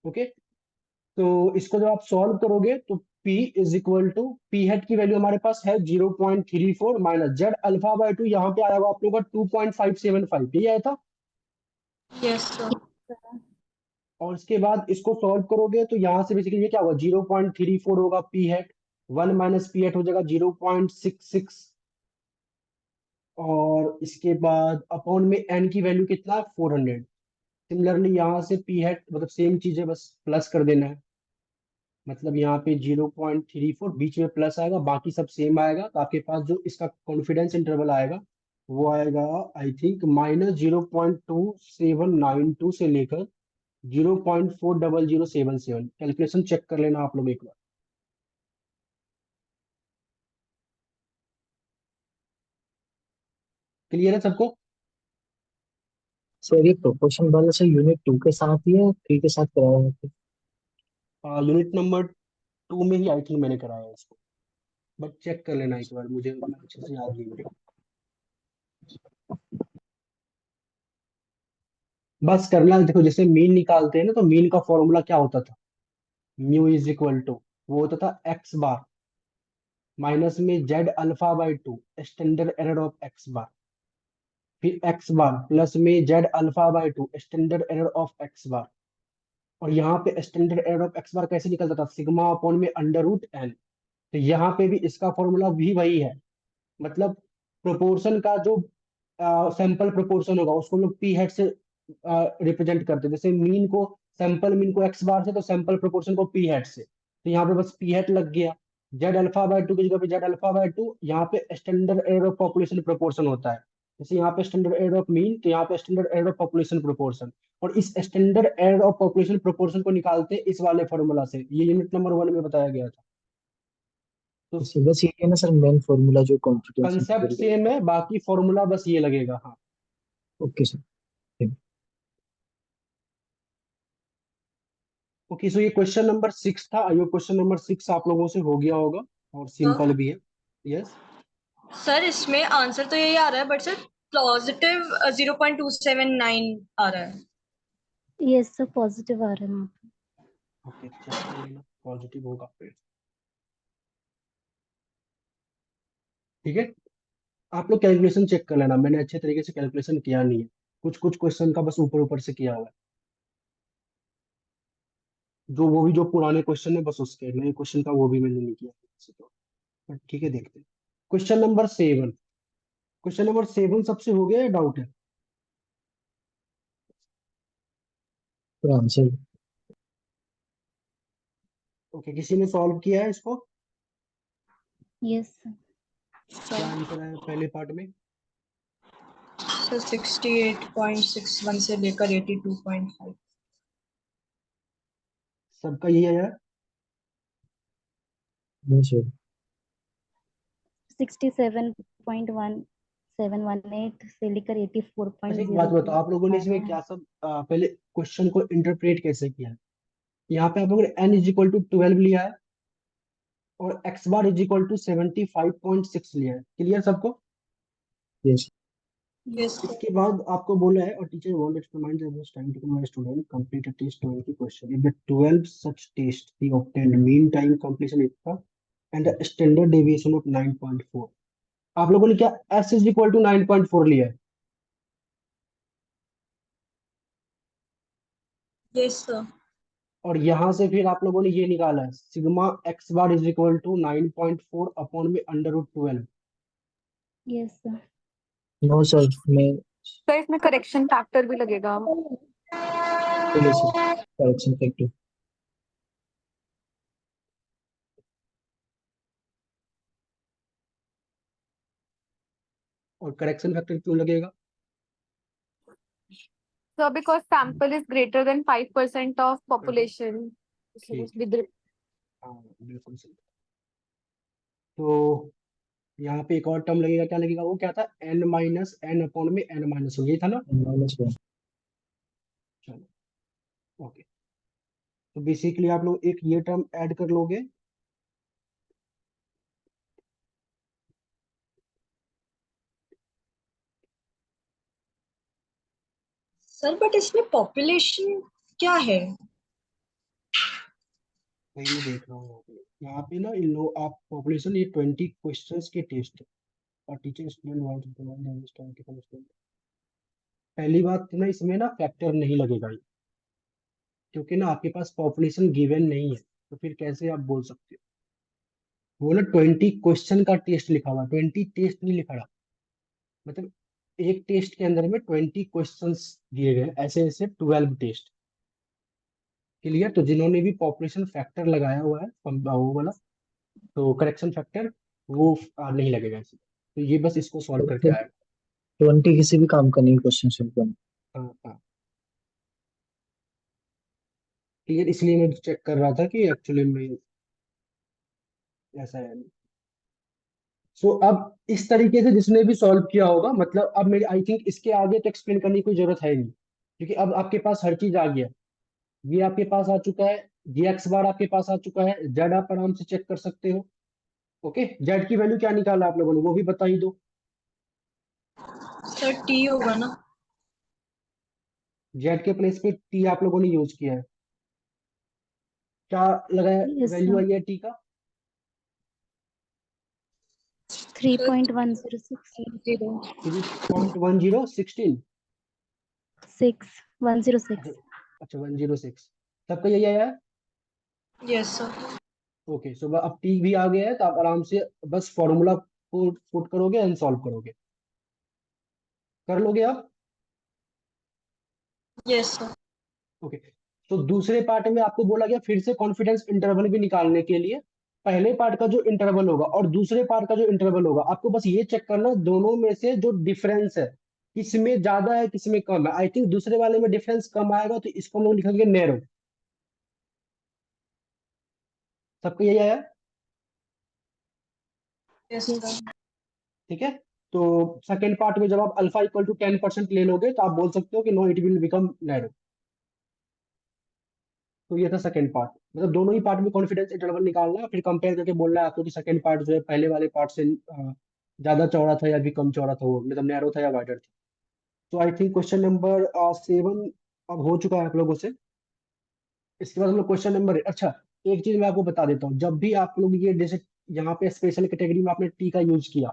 ओके, तो इसको जब आप सॉल्व करोगे तो P is equal to, p head की वैल्यू हमारे पास है 0.34 minus z alpha by two, यहाँ पे आएगा आप लोगों का 2.575, यही आया था। Yes sir. और इसके बाद इसको सॉल्व करोगे तो यहाँ से बेसिकली ये क्या होगा, 0.34 होगा P head, one minus P head हो जाएगा 0.66, और इसके बाद अपॉन में एन की वैल्यू कितना, 400। सिमिलरली यहाँ से पी हेड मतलब सेम चीज है, बस प्लस कर देना है, मतलब यहाँ पे 0.34 बीच में प्लस आएगा, बाकी सब सेम आएगा, तो आपके पास जो इसका कॉन्फिडेंस इंटरवल आएगा वो आएगा आई थिंक -0.2792 से लेकर 0.40077। कैलकुलेशन चेक कर लेना आप लोग एक बार। क्लियर है सबको? सर ये प्रोपोर्शन वाला से यूनिट 2 के साथ ही है, 3 के साथ कराया है? यूनिट नंबर 2 में ही आई थिंक मैंने कराया है इसको, बट चेक कर लेना एक बार, मुझे अच्छे से याद नहीं है। बस करना है, देखो जैसे मीन निकालते हैं ना, तो मीन का फॉर्मूला क्या होता था, म्यू इज इक्वल टू, वो होता था एक्स बार माइनस में z alpha by two standard error of x bar, फिर एक्स बार प्लस में z alpha by two standard error of x bar, और यहाँ पे standard error of x bar कैसे निकलता था, सिग्मा अपॉन में अंडर रूट एन। तो यहाँ पे भी इसका फॉर्मूला भी वही है, मतलब प्रोपोर्शन का जो सैंपल प्रोपोर्शन होगा उसको हम लोग पी हेड से रिप्रेजेंट करते हैं, जैसे मीन को, सैंपल मीन को एक्स बार से, तो सैंपल प्रोपोर्शन को पी हेड से, तो यहाँ पे बस पी हेड लग गया, जेड अल्फा बाय टू की जगह पे जेड अल्फा बाय टू, यहाँ पे standard error of population proportion होता है, जैसे यहाँ पे स्टैंडर्ड एरर ऑफ मीन, तो यहाँ पे standard error of population proportion, और इस standard error of population proportion को निकालते हैं इस वाले फॉर्मूला से, ये यूनिट नंबर 1 में बताया गया था। तो तो बस ये है ना सर मेन फॉर्मूला जो कॉन्फिडेंस कंसेप्ट इंटरवल? सेम है, बाकी फॉर्मूला बस ये लगेगा। हाँ, ओके सर। ओके, सो ये क्वेश्चन नंबर 6 था, आइए क्वेश्चन नंबर 6 आप लोगों से हो गया होगा, और सिंपल भी है। यस, सर इसमें आंसर तो यही आ रहा है, बट सर पॉजिटिव 0.279 आ रहा है। Yes, sir. Positive आ रहा है वहाँ पे। ओके, चेक कर लेना पॉजिटिव होगा फिर, ठीक है। आप लोग कैलकुलेशन चेक कर लेना, मैंने अच्छे तरीके से कैलकुलेशन किया नहीं है, कुछ कुछ क्वेश्चन का बस ऊपर ऊपर से किया हुआ है, जो वो भी जो पुराने क्वेश्चन है बस उसके, नए क्वेश्चन का वो भी मैंने नहीं किया वैसे तो, but ठीक है, देखते हैं। क्वेश्चन नंबर 7, क्वेश्चन नंबर 7 सबसे हो गया या डाउट है? तो आंसर ओके, किसी ने सॉल्व किया है इसको? Yes, sir. क्या आंसर है पहले पार्ट में? सर 68.61 से लेकर 82.5। सबका यही आया? नहीं सर। 67.1718 से लेकर अच्छा एक बात 84.02 बताओ, आप लोगों ने आया इसमें है। क्या सब पहले क्वेश्चन को इंटरप्रेट कैसे किया है? यहाँ पे आप लोगों ने n इज इक्वल टू 12 लिया है, और x bar is equal to 75.6 लिया है, क्लियर सबको? यस। Yes sir. इसके बाद आपको बोला है, और teacher wanted to remind the time to my student complete a test 20 question if the 12 such test he obtained mean time completion इतना एंड स्टैंडर्ड डेविएशन ऑफ 9.4। आप लोगों ने क्या s इज इक्वल टू 9.4 लिया है? Yes sir. और यहाँ से फिर आप लोगों ने ये निकाला है, sigma x bar is equal to 9.4 upon में under root 12। Yes, sir. No sir मैं तो इसमें करेक्शन फैक्टर भी लगेगा। चलिए सर करेक्शन फैक्टर। और करेक्शन फैक्टर क्यों लगेगा? So because sample is greater than 5% of population. ठीक है, With the हाँ बिल्कुल सही। तो यहाँ पे एक और टर्म लगेगा, क्या लगेगा, वो क्या था, n माइनस एन अपॉन में n माइनस हो, ये था ना। -1। चलो ओके, तो बेसिकली आप लोग एक ये टर्म ऐड कर लोगे। सर बट इसमें पॉपुलेशन क्या है? वही मैं देख रहा हूँ यहाँ पे ना, इन लोग आप पॉपुलेशन, ये 20 क्वेश्चंस के टेस्ट है, और टीचर स्टूडेंट वांट। पहली बात ना, इसमें ना फैक्टर नहीं लगेगा ये, क्योंकि ना आपके पास पॉपुलेशन गिवन नहीं है, तो फिर कैसे आप बोल सकते हो। वो ना 20 क्वेश्चन का टेस्ट लिखा हुआ, 20 टेस्ट नहीं लिखा रहा, मतलब एक टेस्ट के अंदर में 20 क्वेश्चंस दिए गए, ऐसे ऐसे 12 टेस्ट। क्लियर, तो जिन्होंने भी पॉपुलेशन फैक्टर लगाया हुआ है, वो वाला, तो करेक्शन फैक्टर वो नहीं लगेगा इसमें, तो ये बस इसको सॉल्व करके तो आएगा। 20 किसी भी काम का नहीं क्वेश्चन सॉल्व करना। हाँ हाँ, क्लियर, इसलिए मैं चेक कर रहा था कि एक्चुअली में ऐसा है। सो अब इस तरीके से जिसने भी सॉल्व किया होगा, मतलब अब मेरी आई थिंक इसके आगे तो एक्सप्लेन करने की कोई जरूरत है नहीं, क्योंकि अब आपके पास हर चीज आ गया। ये आपके पास आ चुका है, ये एक्स बार आपके पास आ चुका है, जेड आप आराम से चेक कर सकते हो। ओके, जेड की वैल्यू क्या निकाला आप लोगों ने, वो भी बता ही दो। सर टी होगा ना? जेड के प्लेस पे टी आप लोगों ने यूज किया है, क्या लगाया, यस वैल्यू सर, आई है टी का। 3.106 जीरो। 3.1016। 106। अच्छा, अच्छा 106, सबका यही आया है। Yes sir. ओके, सो अब टी भी आ गया है, तो आप आराम से बस फॉर्मूला को पुट करोगे एंड सॉल्व करोगे, कर लोगे आप। Yes sir. ओके, तो दूसरे पार्ट में आपको बोला गया फिर से कॉन्फिडेंस इंटरवल भी निकालने के लिए। पहले पार्ट का जो इंटरवल होगा और दूसरे पार्ट का जो इंटरवल होगा, आपको बस ये चेक करना दोनों में से जो डिफरेंस है, किसमें ज्यादा है किसमें कम है। आई थिंक दूसरे वाले में डिफरेंस कम आएगा, तो इसको हम लोग लिखेंगे नैरो। सबको यही आया, यस यस। सर। ठीक है। तो सेकेंड पार्ट में जब आप अल्फा इक्वल टू 10% ले लोगे, तो आप बोल सकते हो कि no it will become narrow. तो ये था सेकंड पार्ट, मतलब दोनों ही पार्ट में कॉन्फिडेंस इंटरवल निकालना है, फिर कंपेयर करके बोलना है आपको कि सेकंड पार्ट जो है पहले वाले पार्ट से ज्यादा चौड़ा था या भी कम चौड़ा था, वो मतलब नैरो था या वाइडर था। तो आई थिंक क्वेश्चन नंबर 7 अब हो चुका है आप लोगों से। इसके बाद हम लोग क्वेश्चन नंबर, अच्छा, एक चीज मैं आपको बता देता हूँ, जब भी आप लोग ये जैसे यहाँ पे स्पेशल कैटेगरी में आपने टी का यूज किया,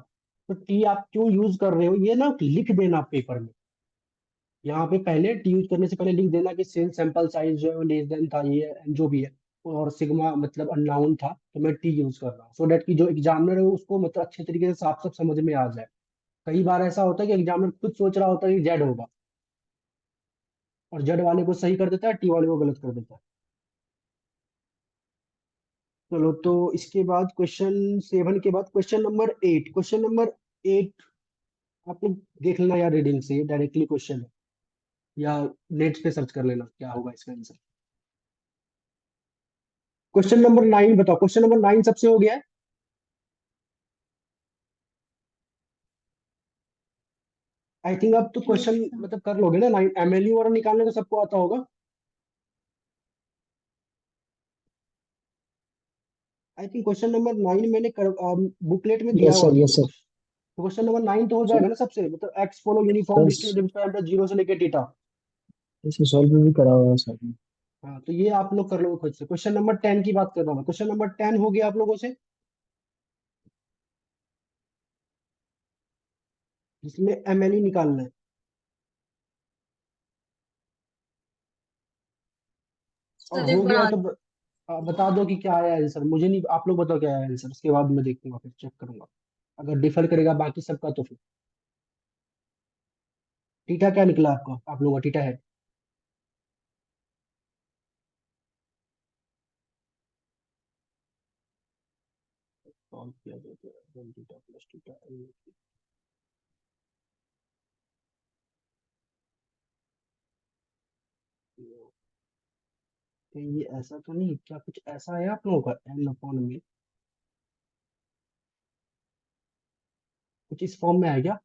तो टी आप क्यों यूज कर रहे हो ये ना लिख देना पेपर में। यहाँ पे पहले टी यूज करने से पहले लिख देना कि सेल सैंपल साइज जो है लेस देन था, ये जो भी है, और सिग्मा मतलब अननाउन था, तो मैं टी यूज कर रहा हूँ, सो डेट कि जो एग्जामिनर है उसको मतलब अच्छे तरीके से साफ साफ समझ में आ जाए। कई बार ऐसा होता है कि एग्जामिनर खुद सोच रहा होता है कि जेड होगा, और जेड वाले को सही कर देता है, टी वाले को गलत कर देता है। चलो, तो इसके बाद क्वेश्चन 7 के बाद क्वेश्चन नंबर 8, क्वेश्चन नंबर 8 आप लोग देख लेना यार, रीडिंग से डायरेक्टली क्वेश्चन है, या नेट पे सर्च कर लेना क्या होगा इसका आंसर। क्वेश्चन नंबर 9 बताओ, क्वेश्चन नंबर 9 सबसे हो गया है। आई थिंक अब तो यस क्वेश्चन सर। मतलब कर लोगे ना, 9 एमएलयू और निकालने तो सबको आता होगा। आई थिंक क्वेश्चन नंबर 9 मैंने बुकलेट में दिया यस हुआ सर, था यस कुछ। सर। तो क्वेश्चन नंबर 9 तो हो सर जाएगा ना सबसे, मतलब एक्स फॉलो यूनिफॉर्म बस डिस्ट्रीब्यूटेड पैरामीटर जीरो से लेके थीटा। इसे सॉल्व भी करा हुआ है सर ने। हाँ, तो ये आप लोग कर लोगे खुद से। क्वेश्चन नंबर 10 की बात कर रहा हूँ मैं, क्वेश्चन नंबर 10 हो गया आप लोगों से, जिसमें एमएलई निकालना है। और सर हो एक बार गया तो बता दो कि क्या आया आंसर, मुझे नहीं, आप लोग बताओ क्या आया आंसर, उसके बाद मैं देखूंगा फिर चेक करूंगा, अगर डिफर करेगा बाकी सबका तो फिर। टीटा क्या निकला आपका, आप लोगों का टीटा है। सॉल्व किया जाए तो 1 थीटा प्लस थीटा। कहीं ये ऐसा तो नहीं, क्या कुछ ऐसा है आप लोगों का एन अपॉन में। कुछ इस फॉर्म में है क्या?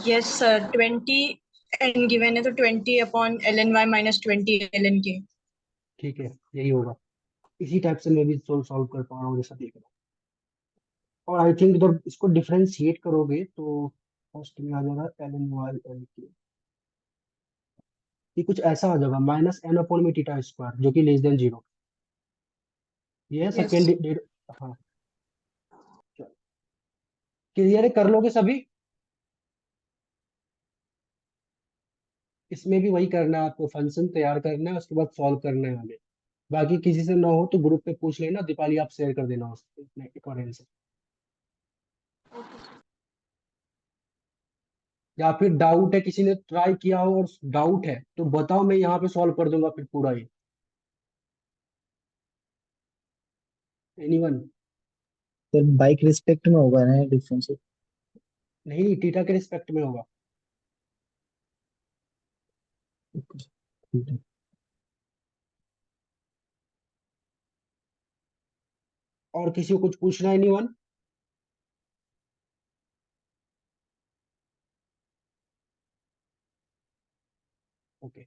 यस सर, 20 एन गिवन है तो 20 upon ln y minus 20 ln k। ठीक है, यही होगा। इसी टाइप से मैं भी सॉल्व कर पा रहा हूँ, जैसा देख रहा हूँ। और आई थिंक जब इसको डिफरेंशिएट करोगे तो फर्स्ट में आ जाएगा ln y ln k। ये कुछ ऐसा आ जाएगा माइनस एन अपॉन में थीटा स्क्वायर, जो कि लेस देन 0। ये है यस सेकेंड। हाँ, क्लियर है? कर लोगे सभी? इसमें भी वही करना है आपको, फंक्शन तैयार करना है, उसके बाद सॉल्व करना है हमें। बाकी किसी से ना हो तो ग्रुप पे पूछ लेना, दीपाली आप शेयर कर देना उसको एक और आंसर। या फिर डाउट है, किसी ने ट्राई किया हो और डाउट है तो बताओ, मैं यहाँ पे सॉल्व कर दूंगा फिर पूरा ही। एनीवन? सर बाइक रिस्पेक्ट में होगा ना डिफरेंस? नहीं नहीं, थीटा के रिस्पेक्ट में होगा। और किसी को कुछ पूछना है? एनीवन? ओके।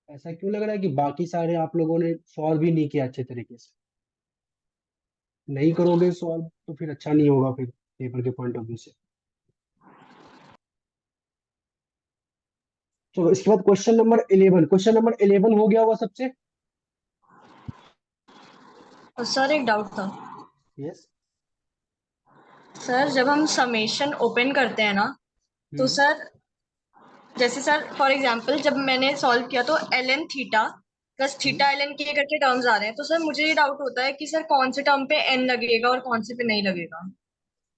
ऐसा क्यों लग रहा है कि बाकी सारे आप लोगों ने सॉल्व ही नहीं किया अच्छे तरीके से? नहीं करोगे सॉल्व तो फिर अच्छा नहीं होगा फिर पेपर के पॉइंट ऑफ व्यू से। चलो इसके बाद क्वेश्चन नंबर 11। क्वेश्चन नंबर 11 हो गया होगा सबसे? और सर एक डाउट था। यस। सर जब हम समेशन ओपन करते हैं ना, तो सर जैसे सर फॉर एग्जांपल जब मैंने सॉल्व किया तो ln theta plus theta ln के करके टर्म्स आ रहे हैं, तो सर मुझे ये डाउट होता है कि सर कौन से टर्म पे n लगेगा और कौन से पे नहीं लगेगा।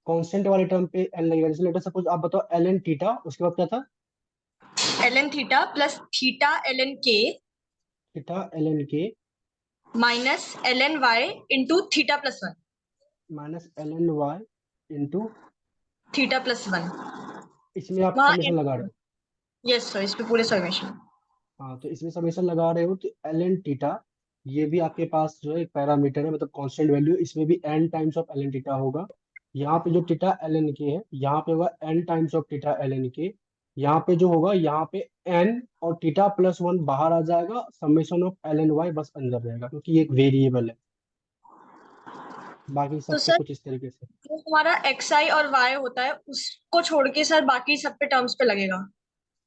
कांस्टेंट वाले टर्म पे एन लगेगा। जैसे लेटर सपोज आप बताओ ln थीटा, उसके बाद क्या था? ln theta plus theta ln के थीटा ln के minus ln y into theta plus one. Minus ln y into, theta plus one इसमें आप वहाँ समेशन लगा रहे हो। यस सर, इस पे पूरे समेशन। हाँ, तो इसमें समेशन लगा रहे हो तो ln थीटा, ये भी आपके पास जो है एक पैरामीटर है, मतलब कांस्टेंट वैल्यू, इसमें भी n times of ln theta होगा। यहाँ पे जो थीटा ln के है, यहाँ पे होगा n times of theta ln के। यहाँ पे जो होगा, यहाँ पे n और थीटा प्लस वन बाहर आ जाएगा, समेशन ऑफ ln वाई बस अंदर रहेगा, क्योंकि ये एक वेरिएबल है। बाकी तो सब पे सर कुछ इस तरीके से। जो हमारा xi और y होता है उसको छोड़ के सर बाकी सब पे टर्म्स पे लगेगा।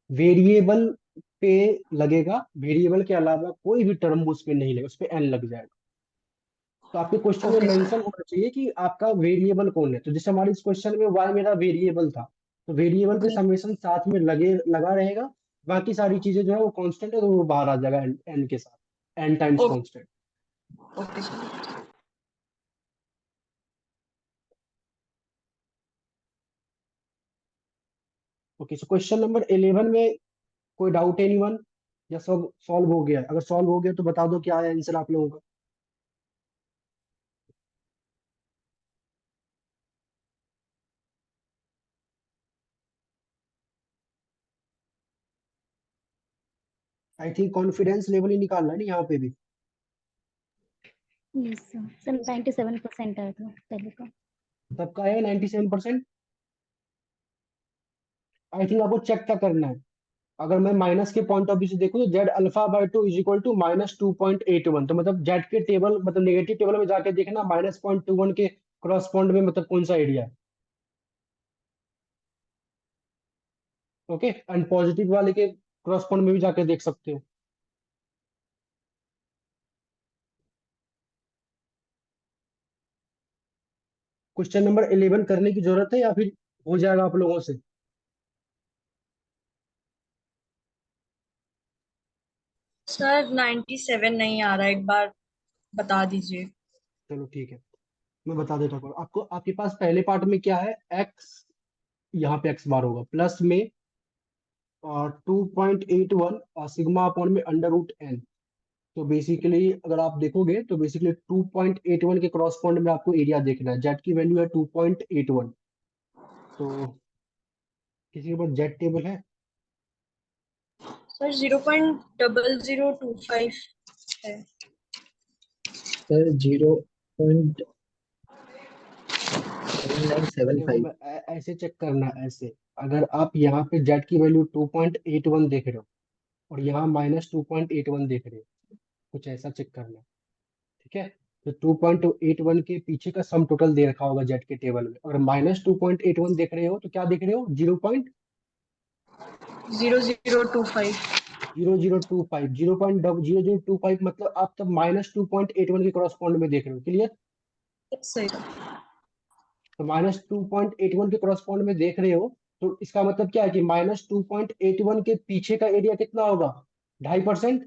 वेरिएबल पे लगेगा, वेरिएबल के अलावा कोई भी टर्म उस पे नहीं लगेगा, उस पे एन लग जाएगा। तो आपके क्वेश्चन में ओके सर। मेंशन होना चाहिए कि आपका वेरिएबल कौन है। तो जैसे हमारे इस क्वेश्चन में वाई मेरा वेरिएबल था, तो वेरिएबल पे समेशन साथ में लगा रहेगा। बाकी सारी चीजें जो है वो कांस्टेंट है, तो वो बाहर आ जाएगा एन के साथ, n times constant. Okay sir. Okay, so question number 11 में कोई डाउट एनीवन, या सब सॉल्व हो गया? अगर सॉल्व हो गया तो बता दो क्या है आंसर आप लोगों का। आई थिंक कॉन्फिडेंस लेवल ही निकालना है ना यहाँ पे भी। Yes sir. सर 97% आया था पहले का। सबका है 97%? आई थिंक आपको चेक क्या करना है। अगर मैं माइनस के पॉइंट ऑफ व्यू से देखूं तो z alpha by two is equal to -2.81, तो मतलब जेड के टेबल, मतलब नेगेटिव टेबल में जाके देखना -0.21 के क्रॉसपॉन्ड में मतलब कौन सा एरिया है। ओके, एंड पॉजिटिव वाले के क्रॉसपॉन्ड में भी जाके देख सकते हो। क्वेश्चन नंबर 11 करने की जरूरत है या फिर हो जाएगा आप लोगों से? सर 97 नहीं आ रहा, एक बार बता दीजिए। चलो ठीक है, मैं बता देता हूँ आपको। आपके पास पहले पार्ट में क्या है, एक्स, यहाँ पे एक्स बार होगा प्लस में और 2.81 और सिग्मा अपॉन में अंडर रूट n। तो बेसिकली अगर आप देखोगे तो बेसिकली 2.81 के क्रॉसपॉन्ड में आपको एरिया देखना है। जेड की वैल्यू है 2.81। तो किसी के पास जेड टेबल है? सर 0.0025 है। सर 0. देखो 1975। मैं ऐसे चेक करना है, ऐसे अगर आप यहाँ पे जेड की वैल्यू 2.81 देख रहे हो और यहाँ -2.81 देख रहे हो, कुछ ऐसा चेक करना है। ठीक है, तो 2.81 के पीछे का सम टोटल दे रखा होगा जेड के टेबल में, और -2.81 देख रहे हो तो क्या देख रहे हो? 0025। 0.0025, 0.0025 मतलब आप तब -2.81 के करस्पॉन्ड में देख रहे हो। क्लियर? सही। तो -2.81 के करस्पॉन्ड में देख रहे हो, तो इसका मतलब क्या है कि -2.81 के पीछे का एरिया कितना होगा? 2.5%।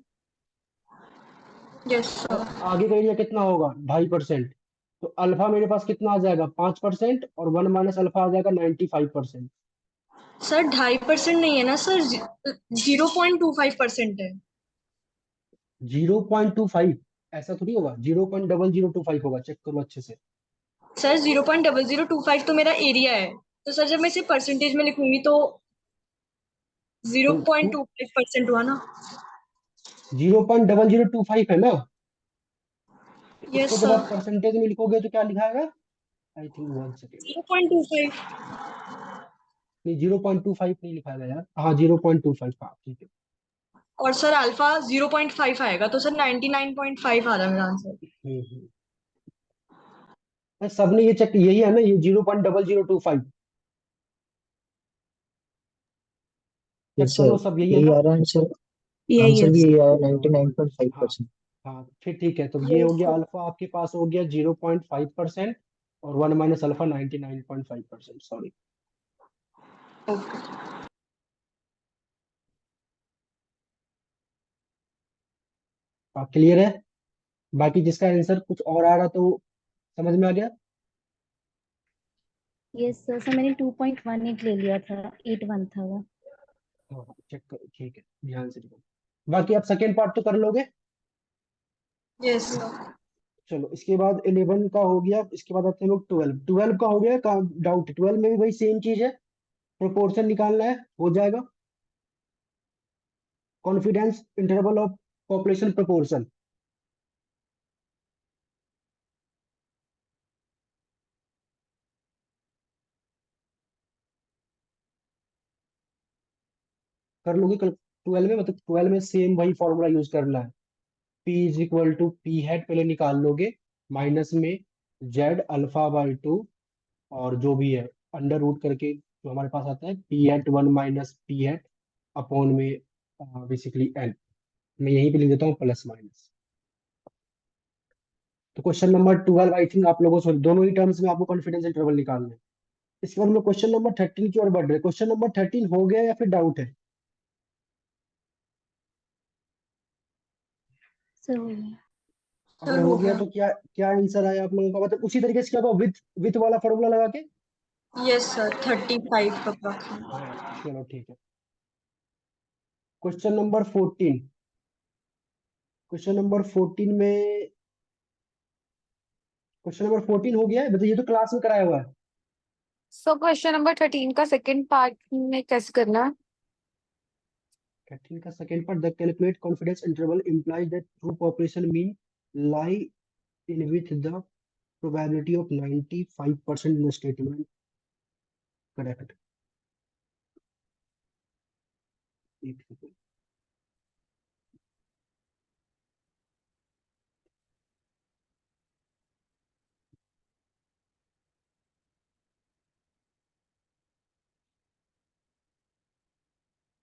यस और सर। आगे का एरिया कितना होगा? 2.5%। तो अल्फा मेरे पास कितना आ जाएगा? 5%, और 1 माइनस अल्फा आ जाएगा 95%। सर 2.5% नहीं है ना सर, 0.25% है। 0.25? ऐसा थोड़ी होगा, 0.0025 होगा, चेक करो अच्छे से। सर 0.0025 तो मेरा एरिया है, तो सर जब मैं इसे परसेंटेज में लिखूंगी तो तो 0.25% हुआ ना। 0.0025 है ना? तो यस इसको जब सर। आप परसेंटेज में लिखोगे तो क्या लिखाएगा? I think 1 second. 0.25। नहीं, 0.25 नहीं लिखाएगा यार, हाँ 0.25, हाँ ठीक है। और सर अल्फा 0.5 आएगा, तो सर 99.5 आ रहा है मेरा आंसर। हम्म। सबने ये चेक, यही है ना ये 0.0025? चेक यस सर, करो सब, यही है यही ना? आ रहा है आंसर। यही आंसर है। भी यही आया हाँ 99.5%। हाँ, फिर ठीक है, तो ये हो यस गया सर। अल्फा आपके पास हो गया 0.5%, और 1 minus alpha 99.5%, sorry. Okay. Clear है? बाकी जिसका आंसर कुछ और आ रहा तो समझ में आ गया? यस सर, सर मैंने 2.18 ले लिया था, 81 था वो। हाँ हाँ, चेक करो, ठीक है, ध्यान से देखो। बाकी आप सेकेंड पार्ट तो कर लोगे। Yes sir. चलो, इसके बाद 11 का हो गया, इसके बाद आते हैं लोग 12। 12 का हो गया काम डाउट, 12 में भी वही सेम चीज है, प्रोपोर्शन निकालना है, हो जाएगा। Confidence interval of population proportion. कर लोगे कल 12 में? मतलब 12 में सेम वही फॉर्मूला यूज करना है। P is equal to p head पहले निकाल लोगे, माइनस में जेड अल्फा बाई टू, और जो भी है अंडर रूट करके जो हमारे पास आता है, P head 1 minus P head upon में बेसिकली एन। मैं यहीं पे लिख देता हूँ प्लस माइनस। तो क्वेश्चन नंबर 12 आई थिंक आप लोगों से दोनों ही टर्म्स में आपको कॉन्फिडेंस इंटरवल निकालना है। इसके बाद हम लोग क्वेश्चन नंबर 13 की ओर बढ़ रहे हैं। क्वेश्चन नंबर 13 हो गया या फिर डाउट है? सर हो गया। अगर सर हो हो गया गया। तो क्या क्या आंसर आया आप लोगों का? मतलब उसी तरीके से क्या होगा, विथ वाला फॉर्मूला लगा के? Yes sir 35 approximate. हाँ चलो ठीक है। Question number 14। क्वेश्चन नंबर 14 में, क्वेश्चन नंबर 14 हो गया है, मतलब ये तो क्लास में कराया हुआ है। सो क्वेश्चन नंबर 13 का सेकंड पार्ट में कैसे करना है? 13 का second part, the calculate confidence interval implies that true population mean lie in with the probability of 95% in the statement correct। एक सेकंड।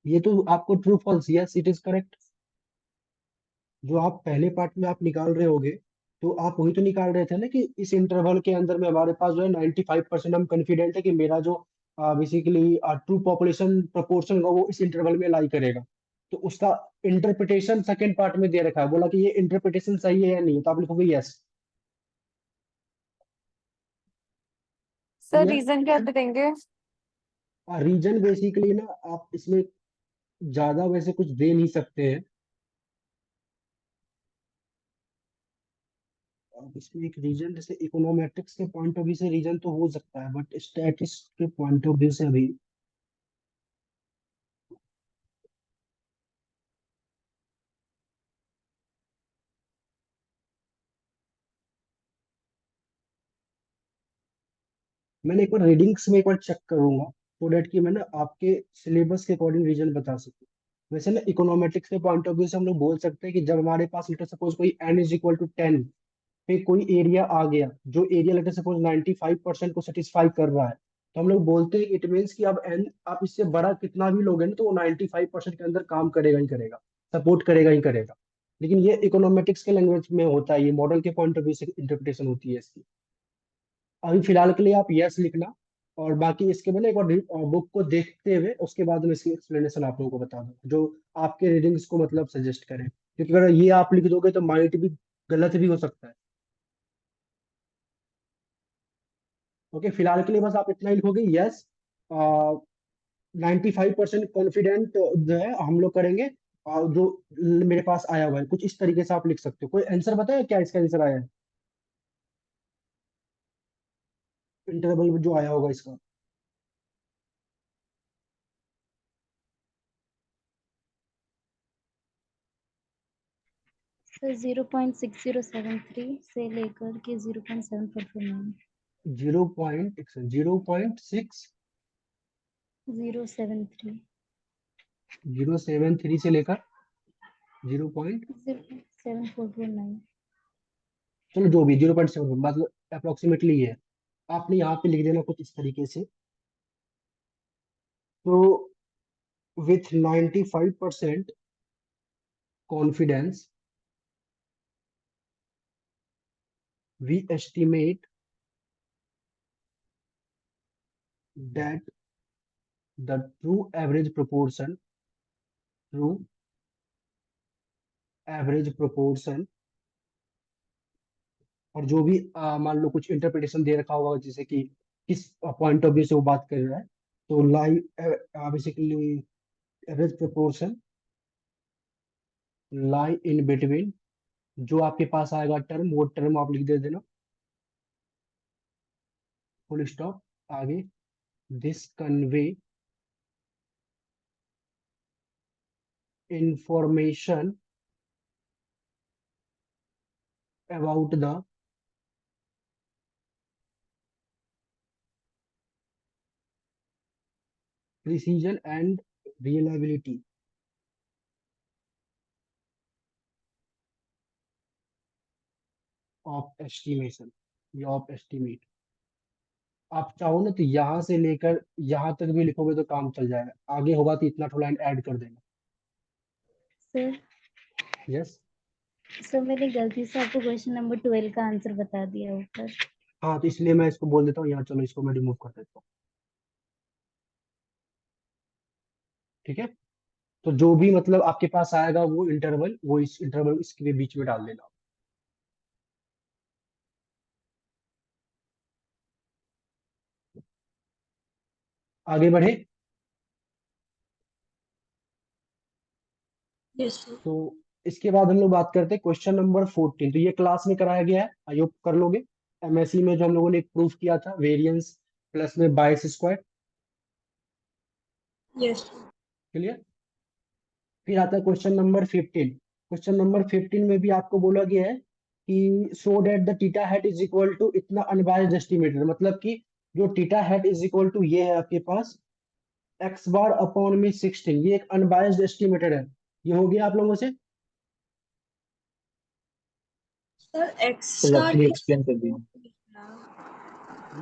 ये तो आपको true false, yes it is correct. जो आप पहले पार्ट में आप निकाल रहे होगे, तो आप वही तो निकाल रहे थे ना कि इस इंटरवल के अंदर में हमारे पास जो है 95% हम कॉन्फिडेंट है कि मेरा जो बेसिकली ट्रू पॉपुलेशन प्रोपोर्शन होगा वो इस इंटरवल में लाई करेगा। तो उसका इंटरप्रिटेशन सेकंड पार्ट में दे रखा है, बोला कि ये इंटरप्रिटेशन सही है या नहीं, तो आप लिखोगे यस। Sir clear? रीजन क्या देंगे? रीजन बेसिकली ना आप इसमें ज्यादा वैसे कुछ दे नहीं सकते हैं। अब इसमें एक रीजन जैसे इकोनोमेट्रिक्स के पॉइंट ऑफ व्यू से रीजन तो हो सकता है, बट स्टैटिस्टिक्स के पॉइंट ऑफ व्यू से अभी मैंने एक बार रीडिंग्स में एक बार चेक करूंगा, सो डेट कि मैं ना आपके सिलेबस के अकॉर्डिंग रीजन बता सकूं। वैसे ना इकोनॉमेटिक्स के पॉइंट ऑफ व्यू से हम लोग बोल सकते हैं कि जब हमारे पास लेटर सपोज कोई n इज इक्वल टू 10 पे कोई एरिया आ गया, जो एरिया लेटर सपोज 95% को सेटिस्फाई कर रहा है, तो हम लोग बोलते हैं इट मीन्स कि अब n आप इससे बड़ा कितना भी लोगे ना तो वो 95% के अंदर काम करेगा ही करेगा, सपोर्ट करेगा ही करेगा। लेकिन ये इकोनॉमेटिक्स के लैंग्वेज में होता है, ये मॉडल के पॉइंट ऑफ व्यू से इंटरप्रिटेशन होती है इसकी। अभी फिलहाल के लिए आप यस लिखना, और बाकी इसके बाद ना एक बार बुक को देखते हुए उसके बाद में इसकी एक्सप्लेनेशन आप लोगों को बता दूँ जो आपके रीडिंग्स को मतलब सजेस्ट करें, क्योंकि अगर ये आप लिख दोगे तो माइट भी गलत भी हो सकता है। ओके, फिलहाल के लिए बस आप इतना ही लिखोगे, यस 95% कॉन्फिडेंट जो है हम लोग करेंगे, और जो मेरे पास आया हुआ है कुछ इस तरीके से आप लिख सकते हो। कोई आंसर बताया क्या इसका आंसर आया है इंटरवल में जो आया होगा इसका? सर 0.6073 से लेकर के 0.7449 0.6 073 073 से लेकर 0. 0.7449। चलो जो भी 0.7 मतलब अप्रोक्सीमेटली है, आपने यहाँ पे लिख देना कुछ इस तरीके से। तो with 95% confidence we estimate that the true average proportion, और जो भी मान लो कुछ इंटरप्रिटेशन दे रखा होगा जैसे कि किस पॉइंट ऑफ व्यू से वो बात कर रहा है, तो basically average proportion lie in between, जो आपके पास आएगा टर्म वो टर्म आप लिख दे देना, फुल स्टॉप, आगे this convey information about the precision and reliability of estimation या of estimate। आप चाहो ना तो यहाँ से लेकर यहाँ तक भी लिखोगे तो काम चल जाएगा, आगे होगा तो इतना थोड़ा ऐड कर देना। Sir yes. सर मैंने गलती से आपको क्वेश्चन नंबर 12 का आंसर बता दिया ऊपर। हाँ तो इसलिए मैं इसको बोल देता हूँ यहाँ, चलो इसको मैं रिमूव कर देता हूँ। ठीक है, तो जो भी मतलब आपके पास आएगा वो इंटरवल, वो इस इंटरवल इसके बीच में डाल देना। आगे बढ़े। Yes sir. तो इसके बाद हम लोग बात करते हैं क्वेश्चन नंबर 14। तो ये क्लास में कराया गया है, आई होप कर लोगे। एमएससी में जो हम लोगों ने एक प्रूफ किया था वेरिएंस प्लस में बायस स्क्वायर, यस क्लियर। फिर आता है क्वेश्चन नंबर 15। क्वेश्चन नंबर 15 में भी आपको बोला गया है कि so that the theta hat is equal to इतना अनबायस्ड एस्टिमेटेड, मतलब कि जो theta hat is equal to ये है आपके पास एक्स बार अपॉन में 16, ये एक अनबायस्ड एस्टिमेटेड है। ये हो गया आप लोगों से। सर। एक्स तो का लकीली एक्सप्लेन कर दिया।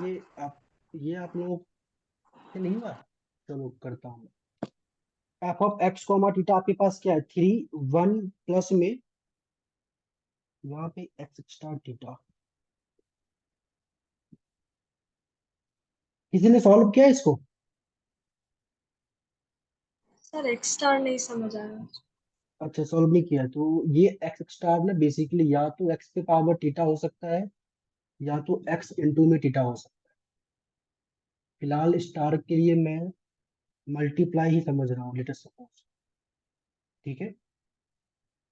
ये आप ये आप लोगों से नहीं हुआ, चलो करता हूँ। F of x comma theta आपके पास क्या है 3 1 प्लस में वहां पे एक्स स्टार थीटा। किसी ने सॉल्व किया इसको? सर एक्स स्टार नहीं समझ आया। अच्छा सॉल्व नहीं किया, तो ये एक्स स्टार ना बेसिकली या तो एक्स पे पावर थीटा हो सकता है या तो एक्स इंटू में थीटा हो सकता है। फिलहाल स्टार के लिए मैं मल्टीप्लाई ही समझ रहा हूँ, लेट अस सपोज। ठीक है,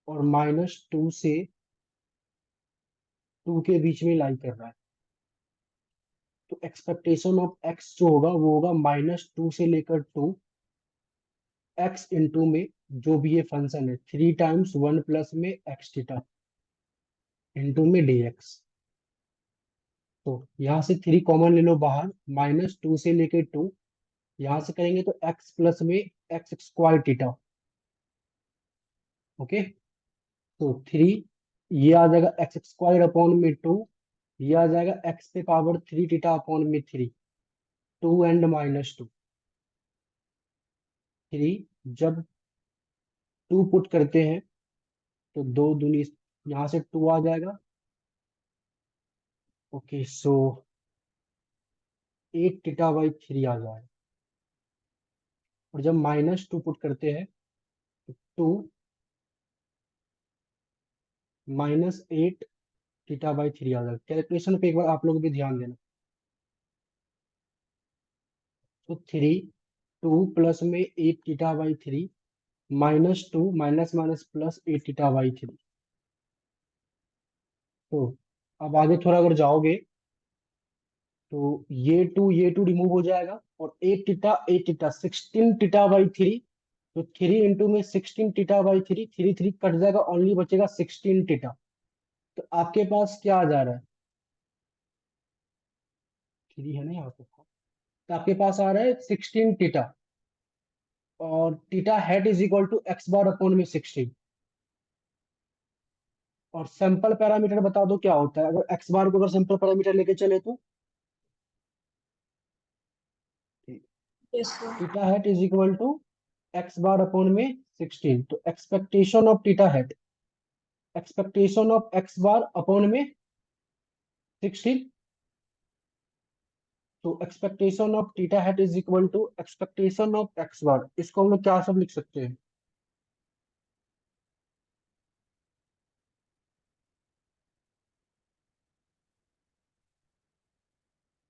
और -2 से 2 के बीच में लाई कर रहा है, तो एक्सपेक्टेशन ऑफ एक्स जो होगा वो होगा -2 से लेकर 2 एक्स इंटू में जो भी ये फंक्शन है 3 टाइम्स 1 प्लस में एक्स थीटा इंटू में डी एक्स। तो यहाँ से 3 कॉमन ले लो बाहर, -2 से लेके 2, यहाँ से करेंगे तो x प्लस में एक्स स्क्वायर थीटा। ओके, तो 3, ये आ जाएगा एक्स स्क्वायर अपॉन में 2, ये आ जाएगा x पे पावर 3 थीटा अपॉन में 3, 2 एंड -2। 3 जब 2 पुट करते हैं तो 2 दूनी, यहाँ से 2 आ जाएगा। ओके, सो 8 थीटा बाई 3 आ जाएगा। और जब -2 पुट करते हैं तो 2 -8 थीटा बाई 3 आ जाएगा। कैलकुलेशन पे एक बार आप लोग भी ध्यान देना। तो 3, 2 प्लस में 8 theta by 3, -2 minus minus plus 8 theta by 3। तो अब आगे थोड़ा अगर जाओगे तो ये टू रिमूव हो जाएगा, और 8 थीटा 16 थीटा बाई 3। तो 3 इंटू में 16 थीटा बाई 3, 3 3 कट जाएगा, ओनली बचेगा 16 थीटा। तो आपके पास क्या आ जा रहा है, 3 है ना यहाँ पे, तो आपके पास आ रहा है 16 थीटा, और theta head is equal to x bar upon में 16। और सैंपल पैरामीटर बता दो क्या होता है, अगर एक्स बार को अगर सैंपल पैरामीटर लेके चले तो yes sir. Theta head is equal to x bar upon में 16। तो expectation of theta hat, expectation of x bar upon में 16। तो expectation of theta head is equal to expectation of x bar. इसको हम लोग क्या सब लिख सकते हैं,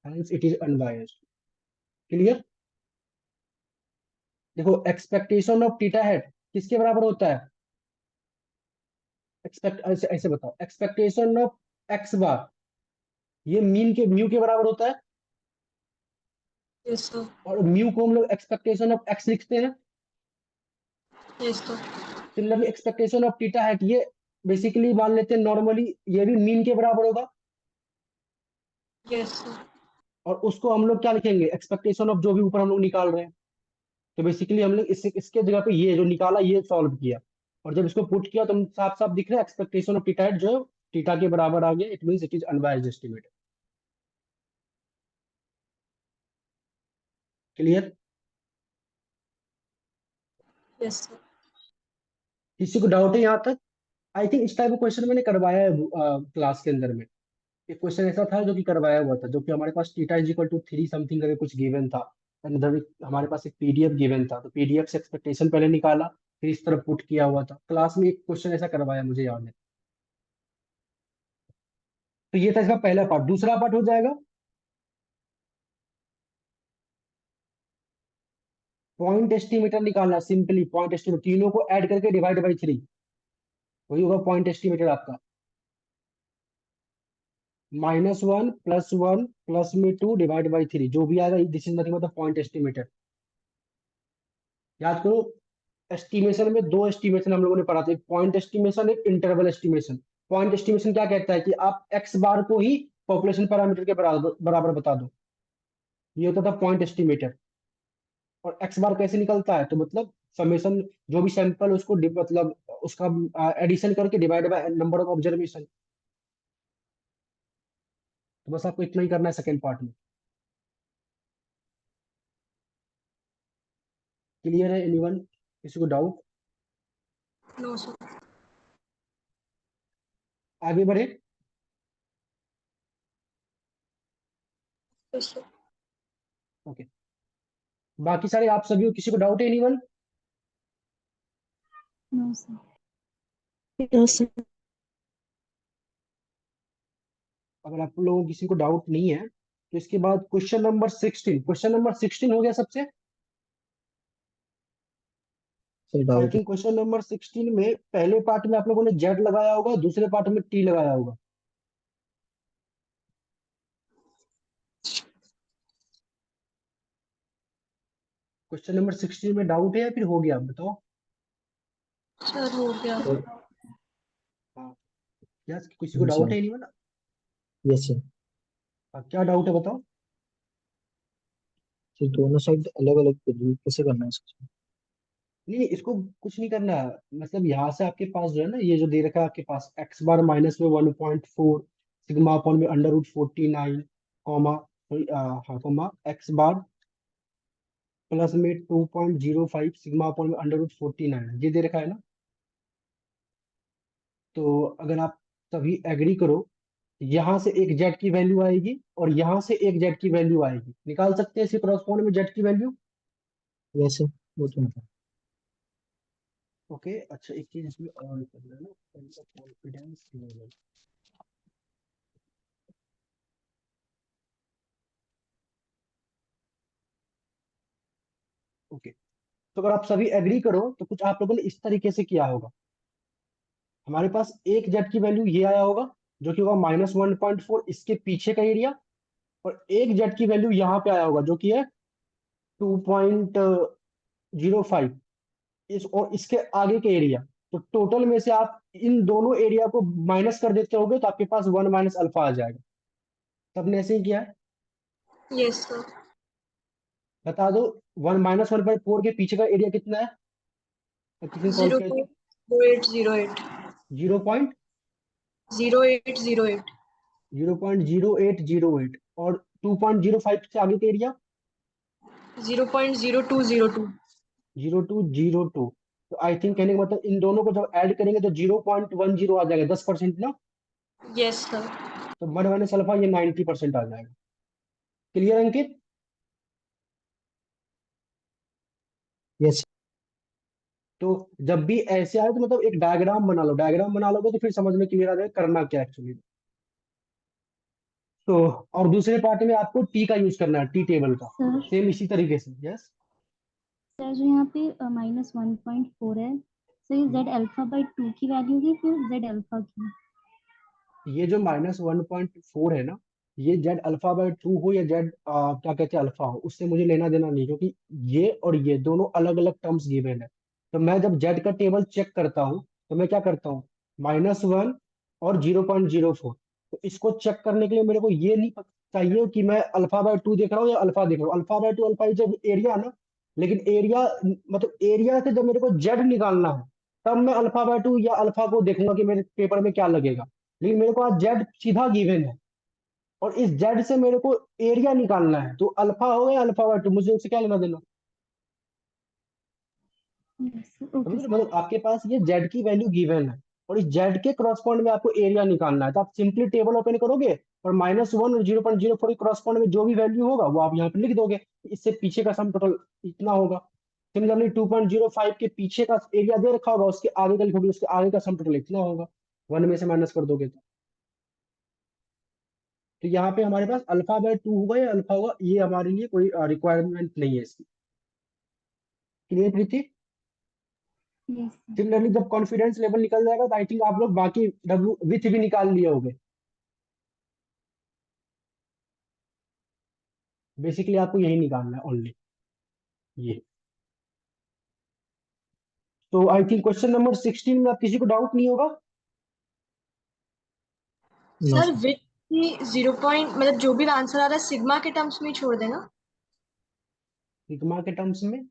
hence it is unbiased। Clear. देखो एक्सपेक्टेशन ऑफ थीटा हेड किसके बराबर होता है, एक्सपेक्ट ऐसे ऐसे बताओ, एक्सपेक्टेशन ऑफ एक्स बार ये मीन के म्यू के बराबर होता है, यस सर। और म्यू को हम लोग एक्सपेक्टेशन ऑफ एक्स लिखते हैं। Yes sir. Similarly expectation of theta head ये बेसिकली मान लेते हैं नॉर्मली ये भी मीन के बराबर होगा, यस सर। और उसको हम लोग क्या लिखेंगे, एक्सपेक्टेशन ऑफ जो भी ऊपर हम लोग निकाल रहे हैं। तो बेसिकली हम लोग इसके जगह पे ये जो निकाला ये सॉल्व किया, और जब इसको पुट किया तो हम साफ साफ दिख रहा है एक्सपेक्टेशन ऑफ थीटा जो थीटा के बराबर आ गया, it means it is unbiased estimate. Clear. Yes sir. किसी को डाउट है यहाँ तक। आई थिंक इस टाइप का क्वेश्चन मैंने करवाया है क्लास के अंदर में। एक क्वेश्चन ऐसा था जो कि करवाया हुआ था, जो कि हमारे पास theta is equal to 3 something करके कुछ गिवन था, अंदर हमारे पास एक पीडीएफ गिवन था, तो पीडीएफ से एक्सपेक्टेशन पहले निकाला, फिर इस तरफ पुट किया हुआ था। क्लास में एक क्वेश्चन ऐसा करवाया मुझे याद है। तो ये था इसका पहला पार्ट। दूसरा पार्ट हो जाएगा पॉइंट एस्टिमेटर निकालना। सिंपली पॉइंट एस्टिमेटर तीनों को ऐड करके डिवाइड बाई 3, वही होगा पॉइंट एस्टिमेटर आपका। -1 +1 प्लस में 2 डिवाइड बाई 3 जो भी आएगा, दिस इज नथिंग मतलब पॉइंट एस्टिमेटर। याद करो, एस्टिमेशन में दो एस्टिमेशन हम लोगों ने पढ़ा था, एक पॉइंट एस्टिमेशन, एक इंटरवल एस्टिमेशन। पॉइंट एस्टिमेशन क्या कहता है कि आप एक्स बार को ही पॉपुलेशन पैरामीटर के बराबर बराबर बता दो, ये होता था पॉइंट एस्टिमेटर। और एक्स बार कैसे निकलता है, तो मतलब समेशन, जो भी सैंपल उसको मतलब उसका एडिशन करके divide by number of observation. तो बस आपको इतना ही करना है सेकंड पार्ट में। क्लियर है एनीवन, किसी को डाउट। No sir. आगे बढ़े। Yes sir. ओके, बाकी सारे आप सभी, किसी को डाउट है anyone. No sir. No sir. अगर आप लोगों को किसी को डाउट नहीं है तो इसके बाद क्वेश्चन नंबर 16, क्वेश्चन नंबर 16 हो गया सबसे। सर आई डाउट है। थिंक क्वेश्चन नंबर 16 में पहले पार्ट में आप लोगों ने जेड लगाया होगा, दूसरे पार्ट में टी लगाया होगा। क्वेश्चन नंबर 16 में डाउट है या फिर हो गया, बताओ। सर हो गया। सर हाँ, यस, किसी को अच्छा, डाउट है नहीं ना। Yes sir. क्या डाउट है बताओ। तो दोनों साइड अलग अलग कैसे करना है इसको? नहीं, इसको कुछ नहीं करना है। मतलब यहाँ से आपके पास जो है ना, ये जो दे रखा है आपके पास एक्स बार माइनस में 1.4 सिग्मा अपॉन में अंडर रूट 49 कॉमा, हाँ कॉमा एक्स बार प्लस में 2.05 सिग्मा अपॉन में अंडर रूट 49 ये दे रखा है ना। तो अगर आप सभी एग्री करो, यहाँ से एक जेड की वैल्यू आएगी और यहाँ से एक जेड की वैल्यू आएगी, निकाल सकते हैं इसके क्रॉसपोंड में जेड की वैल्यू। वैसे वो तो नहीं। ओके, अच्छा एक चीज इसमें और करना है ना, कॉन्फिडेंस लेवल। ओके, तो अगर आप सभी एग्री करो तो कुछ आप लोगों ने इस तरीके से किया होगा। हमारे पास एक जेड की वैल्यू ये आया होगा, जो कि होगा -1.4 इसके पीछे का एरिया, और एक जेड की वैल्यू यहाँ पे आया होगा जो कि है 2.05 इस, और इसके आगे के एरिया। तो टोटल में से आप इन दोनों एरिया को माइनस कर देते होगे तो आपके पास 1 माइनस अल्फा आ जाएगा। सबने ऐसे ही किया है। Yes sir. बता दो, 1 - 1.4 के पीछे का एरिया कितना है? किसी ने सॉल्व जीरो किया तो point zero eight zero eight 0.0808 0.0808, और 2.05 से आगे का एरिया 0.0202। 0202। तो आई थिंक कहने का मतलब इन दोनों को जब ऐड करेंगे तो 0.10 आ जाएगा, 10% ना। Yes sir. तो 1 - अल्फा ये 90% आ जाएगा। क्लियर अंकित? यस। तो जब भी ऐसे आए तो मतलब एक डायग्राम बना लो, डायग्राम बना लोगे तो फिर समझ में क्लियर आ जाएगा करना क्या एक्चुअली। तो और दूसरे पार्ट में आपको टी का यूज करना है, टी टेबल का, सर सेम इसी तरीके से। यस। सर जो यहाँ पे -1.4 है, सर ये जेड अल्फा बाई 2 की वैल्यू है फिर जेड अल्फा की? ये जो -1.4 है ना, ये जेड अल्फा बाय 2 हो या जेड क्या कहते हैं अल्फा हो, उससे मुझे लेना देना नहीं, क्योंकि ये और ये दोनों अलग अलग टर्म्स गिवन है। तो मैं जब जेड का टेबल चेक करता हूँ तो मैं क्या करता हूँ, -1 और 0.04। तो इसको चेक करने के लिए मेरे को ये नहीं चाहिए कि मैं अल्फा बाय 2 देख रहा हूँ या अल्फा देख रहा हूँ। अल्फा बाय 2 अल्फा जब एरिया ना, लेकिन एरिया मतलब एरिया से जब मेरे को जेड निकालना है तब मैं अल्फा बाय 2 या अल्फा को देखूंगा कि मेरे पेपर में क्या लगेगा। लेकिन मेरे को आज जेड सीधा गिवन है और इस जेड से मेरे को एरिया निकालना है, तो अल्फा हो या अल्फा बाय 2 मुझे उससे क्या लेना देना। समझ ओके रहे हो? सर। मतलब आपके पास ये जेड की वैल्यू गिवन है और इस जेड के क्रॉसपॉन्ड में आपको एरिया निकालना है, तो आप सिंपली टेबल ओपन करोगे और -1 और 0.04 के क्रॉसपॉन्ड में जो भी वैल्यू होगा वो आप यहाँ पे लिख दोगे। इससे पीछे का सम टोटल इतना होगा। सिमिलरली 2.05 के पीछे का एरिया दे रखा होगा, उसके आगे का लिखोगे, उसके आगे का सम टोटल इतना होगा, 1 में से माइनस कर दोगे तो यहाँ पे हमारे पास अल्फा बाय 2 होगा या अल्फा होगा, ये हमारे लिए कोई रिक्वायरमेंट नहीं है इसकी। Clear Preeti? Yes sir. Similarly जब कॉन्फिडेंस लेवल निकल जाएगा तो आई थिंक आप लोग बाकी डब्ल्यू विथ भी निकाल लिए होंगे। बेसिकली आपको यही निकालना है ओनली ये। तो आई थिंक क्वेश्चन नंबर 16 में आप किसी को डाउट नहीं होगा। No sir sir. विथ की 0 पॉइंट मतलब जो भी आंसर आ रहा है सिग्मा के टर्म्स में ही छोड़ देना। सिग्मा के टर्म्स में?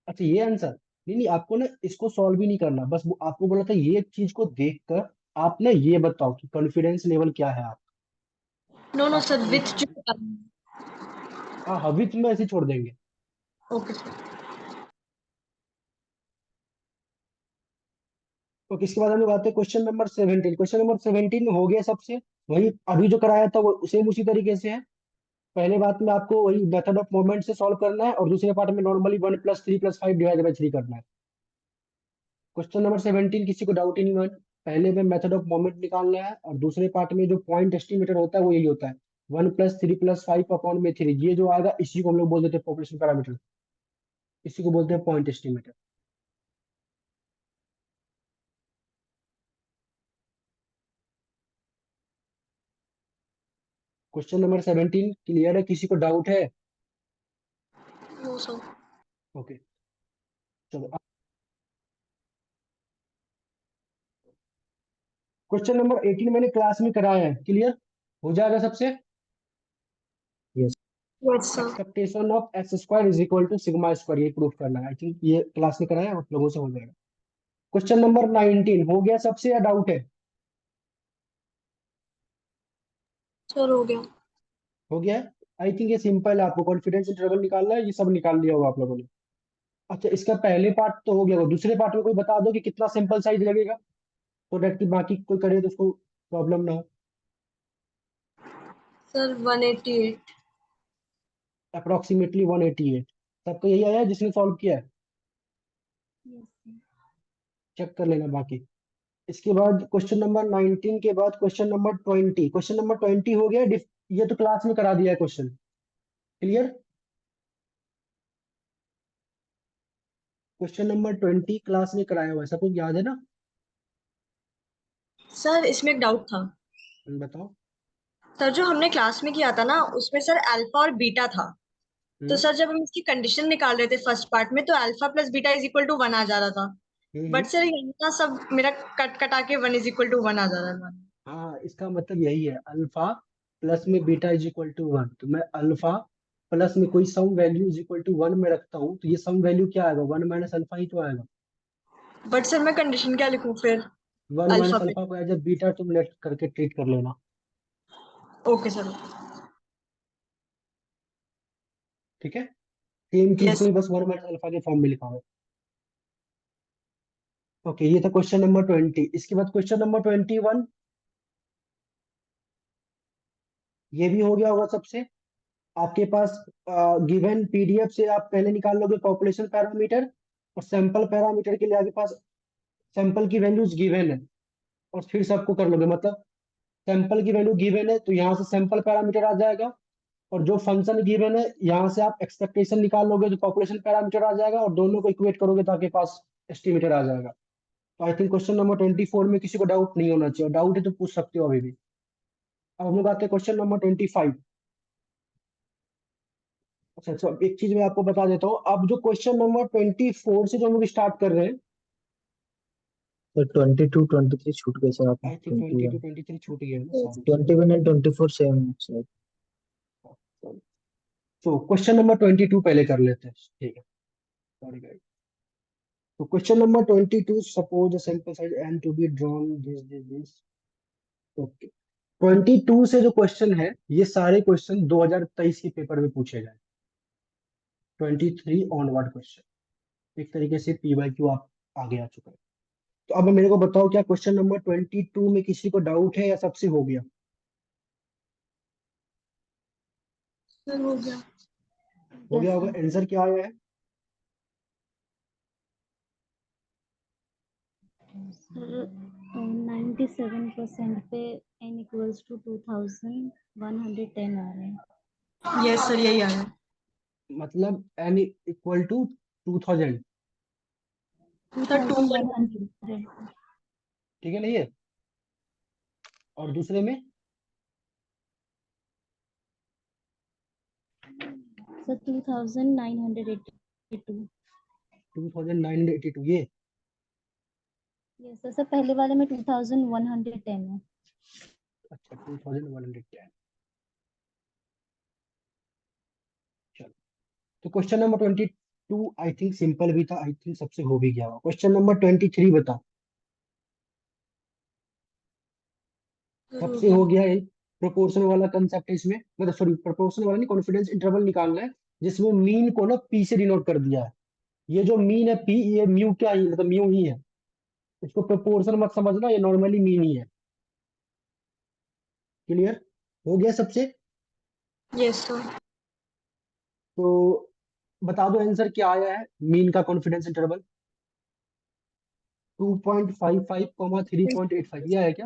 अच्छा ये आंसर, नहीं नहीं, आपको ना इसको सॉल्व भी नहीं करना, बस वो आपको बोला था ये चीज को देखकर आप ना ये बताओ कि कॉन्फिडेंस लेवल क्या है आप। नो नो आपका सर विथ जो। हाँ हाँ, विथ में ऐसे छोड़ देंगे। Okay sir. तो किसके बाद हम लोग आते हैं क्वेश्चन नंबर 17। क्वेश्चन नंबर 17 हो गया सबसे, वही अभी जो कराया था वो सेम उसी तरीके से है। पहले बात में आपको वही मेथड ऑफ मूवमेंट से सॉल्व करना है और दूसरे पार्ट में नॉर्मली 1 + 3 + 5 डिवाइडेड बाई 3 करना है। क्वेश्चन नंबर 17 किसी को डाउट ही नहीं है। पहले में मेथड ऑफ मोमेंट निकालना है और दूसरे पार्ट में जो पॉइंट एस्टिमेटर होता है वो यही होता है, 1 + 3 + 5 अपॉन में 3। ये जो आएगा इसी को हम लोग बोल देते हैं पॉपुलेशन पैरामीटर, इसी को बोलते हैं point estimator. Question number 17 clear है? किसी को डाउट है? No sir. ओके, चलो क्वेश्चन नंबर 18 मैंने क्लास में कराया है, क्लियर हो जाएगा सबसे। Yes. Yes sir. Expectation of s square is equal to sigma square, ये प्रूफ करना है। आई थिंक ये क्लास में कराया, आप लोगों से हो जाएगा। क्वेश्चन नंबर 19 हो गया सबसे, या डाउट है? सर हो गया। हो गया है। आई थिंक ये सिंपल है, आपको कॉन्फिडेंस इंटरवल निकालना है, ये सब निकाल लिया होगा आप लोगों ने। अच्छा, इसका पहले पार्ट तो हो गया, वो दूसरे पार्ट में कोई बता दो कि कितना सैंपल साइज लगेगा, तो डेट की बाकी कोई करे तो उसको प्रॉब्लम ना हो। सर 188। अप्रोक्सीमेटली 188। सबको यही आया है जिसने सॉल्व किया है? Yes sir. चेक कर लेना बाकी। इसके बाद क्वेश्चन नंबर 19 के बाद क्वेश्चन नंबर 20। क्वेश्चन नंबर 20 हो गया। ये तो क्लास में करा दिया है question. Clear? Question number 20 class में कराया हुआ है, सब कुछ याद है ना? सर इसमें एक डाउट था। बताओ। सर जो हमने क्लास में किया था ना, उसमें सर अल्फा और बीटा था। तो हम्म सर जब हम इसकी कंडीशन निकाल रहे थे फर्स्ट पार्ट में, तो alpha plus beta is equal to 1 आ जा रहा था। हम्म। बट सर यहाँ सब मेरा कट कटा के 1 इज इक्वल टू 1 आ जा रहा था। हाँ, इसका मतलब यही है, अल्फा प्लस में बीटा इज इक्वल टू 1। तो मैं अल्फा प्लस में कोई some value is equal to 1 में रखता हूँ, तो ये सम वैल्यू क्या आएगा? 1 माइनस अल्फा ही तो आएगा। बट सर मैं कंडीशन क्या लिखूं फिर? 1 अल्फा माइनस पे। अल्फा को एज ए बीटा तुम लेट करके ट्रीट कर लेना। Okay sir. ठीक है, सेम चीज को यस। ही बस 1 माइनस अल्फा के फॉर्म में लिखा हुआ है। ओके, ये था क्वेश्चन नंबर 20। इसके बाद क्वेश्चन नंबर 21, ये भी हो गया होगा सबसे। आपके पास गिवन पीडीएफ से आप पहले निकाल लोगे पॉपुलेशन पैरामीटर, और सैंपल पैरामीटर के लिए आपके पास सैंपल की वैल्यूज गिवन है, और फिर सबको कर लोगे। मतलब सैंपल की वैल्यू गिवन है तो यहाँ से सैंपल पैरामीटर आ जाएगा, और जो फंक्शन गिवन है यहाँ से आप एक्सपेक्टेशन निकाल लोगे, जो पॉपुलेशन पैरामीटर आ जाएगा, और दोनों को इक्वेट करोगे तो आपके पास एस्टिमेटर आ जाएगा। तो आई थिंक क्वेश्चन नंबर 24 में किसी को डाउट नहीं होना चाहिए, डाउट है तो पूछ सकते हो अभी भी। अब हम लोग आते हैं क्वेश्चन नंबर 25। अच्छा अच्छा, एक चीज मैं आपको बता देता हूँ, अब जो क्वेश्चन नंबर 24 से जो हम लोग स्टार्ट कर रहे हैं, तो 22 23 छूट गए सर आपने। आई थिंक 22 21 23 छूट गया है ना, सॉरी। 21 and 24 same sir. तो क्वेश्चन नंबर 22 पहले कर लेते हैं, ठीक है? Sorry guys. तो question number 22, suppose the sample size n to be drawn this. Okay, 22 से जो क्वेश्चन है, ये सारे क्वेश्चन 2023 के पेपर में पूछे गए। 23 ऑनवर्ड क्वेश्चन एक तरीके से पी वाई क्यू आप आगे आ चुका है। तो अब मेरे को बताओ, क्या क्वेश्चन नंबर 22 में किसी को डाउट है, या सबसे हो गया? सर हो गया। हो यस गया होगा। सर। आंसर क्या आया है? सर 97% पे n इक्वल्स टू 2110 आ रहे हैं। यस सर यही आ रहा है। मतलब n इक्वल टू 2000। सर 2 2100। ठीक है, नहीं है? और दूसरे में सर 2982। 2982, ये यस सर। सर पहले वाले में 2110 है। अच्छा 2110। चलो, तो question number 22 I think simple भी था, आई थिंक सबसे हो भी गया होगा। क्वेश्चन नंबर 23 बताओ। सर हो सबसे गया। हो गया है। प्रोपोर्शन वाला कंसेप्ट है इसमें, मतलब सॉरी प्रोपोर्शन वाला नहीं, कॉन्फिडेंस इंटरवल निकालना है, जिसमें मीन को ना पी से डिनोट कर दिया है। ये जो मीन है पी, ये म्यू क्या ही, मतलब म्यू ही है। इसको प्रोपोर्शन मत समझना, ये नॉर्मली मीन ही है। क्लियर? हो गया सबसे? Yes sir. तो बता दो आंसर क्या आया है मीन का कॉन्फिडेंस इंटरवल। 2.55 3.85, ये है क्या?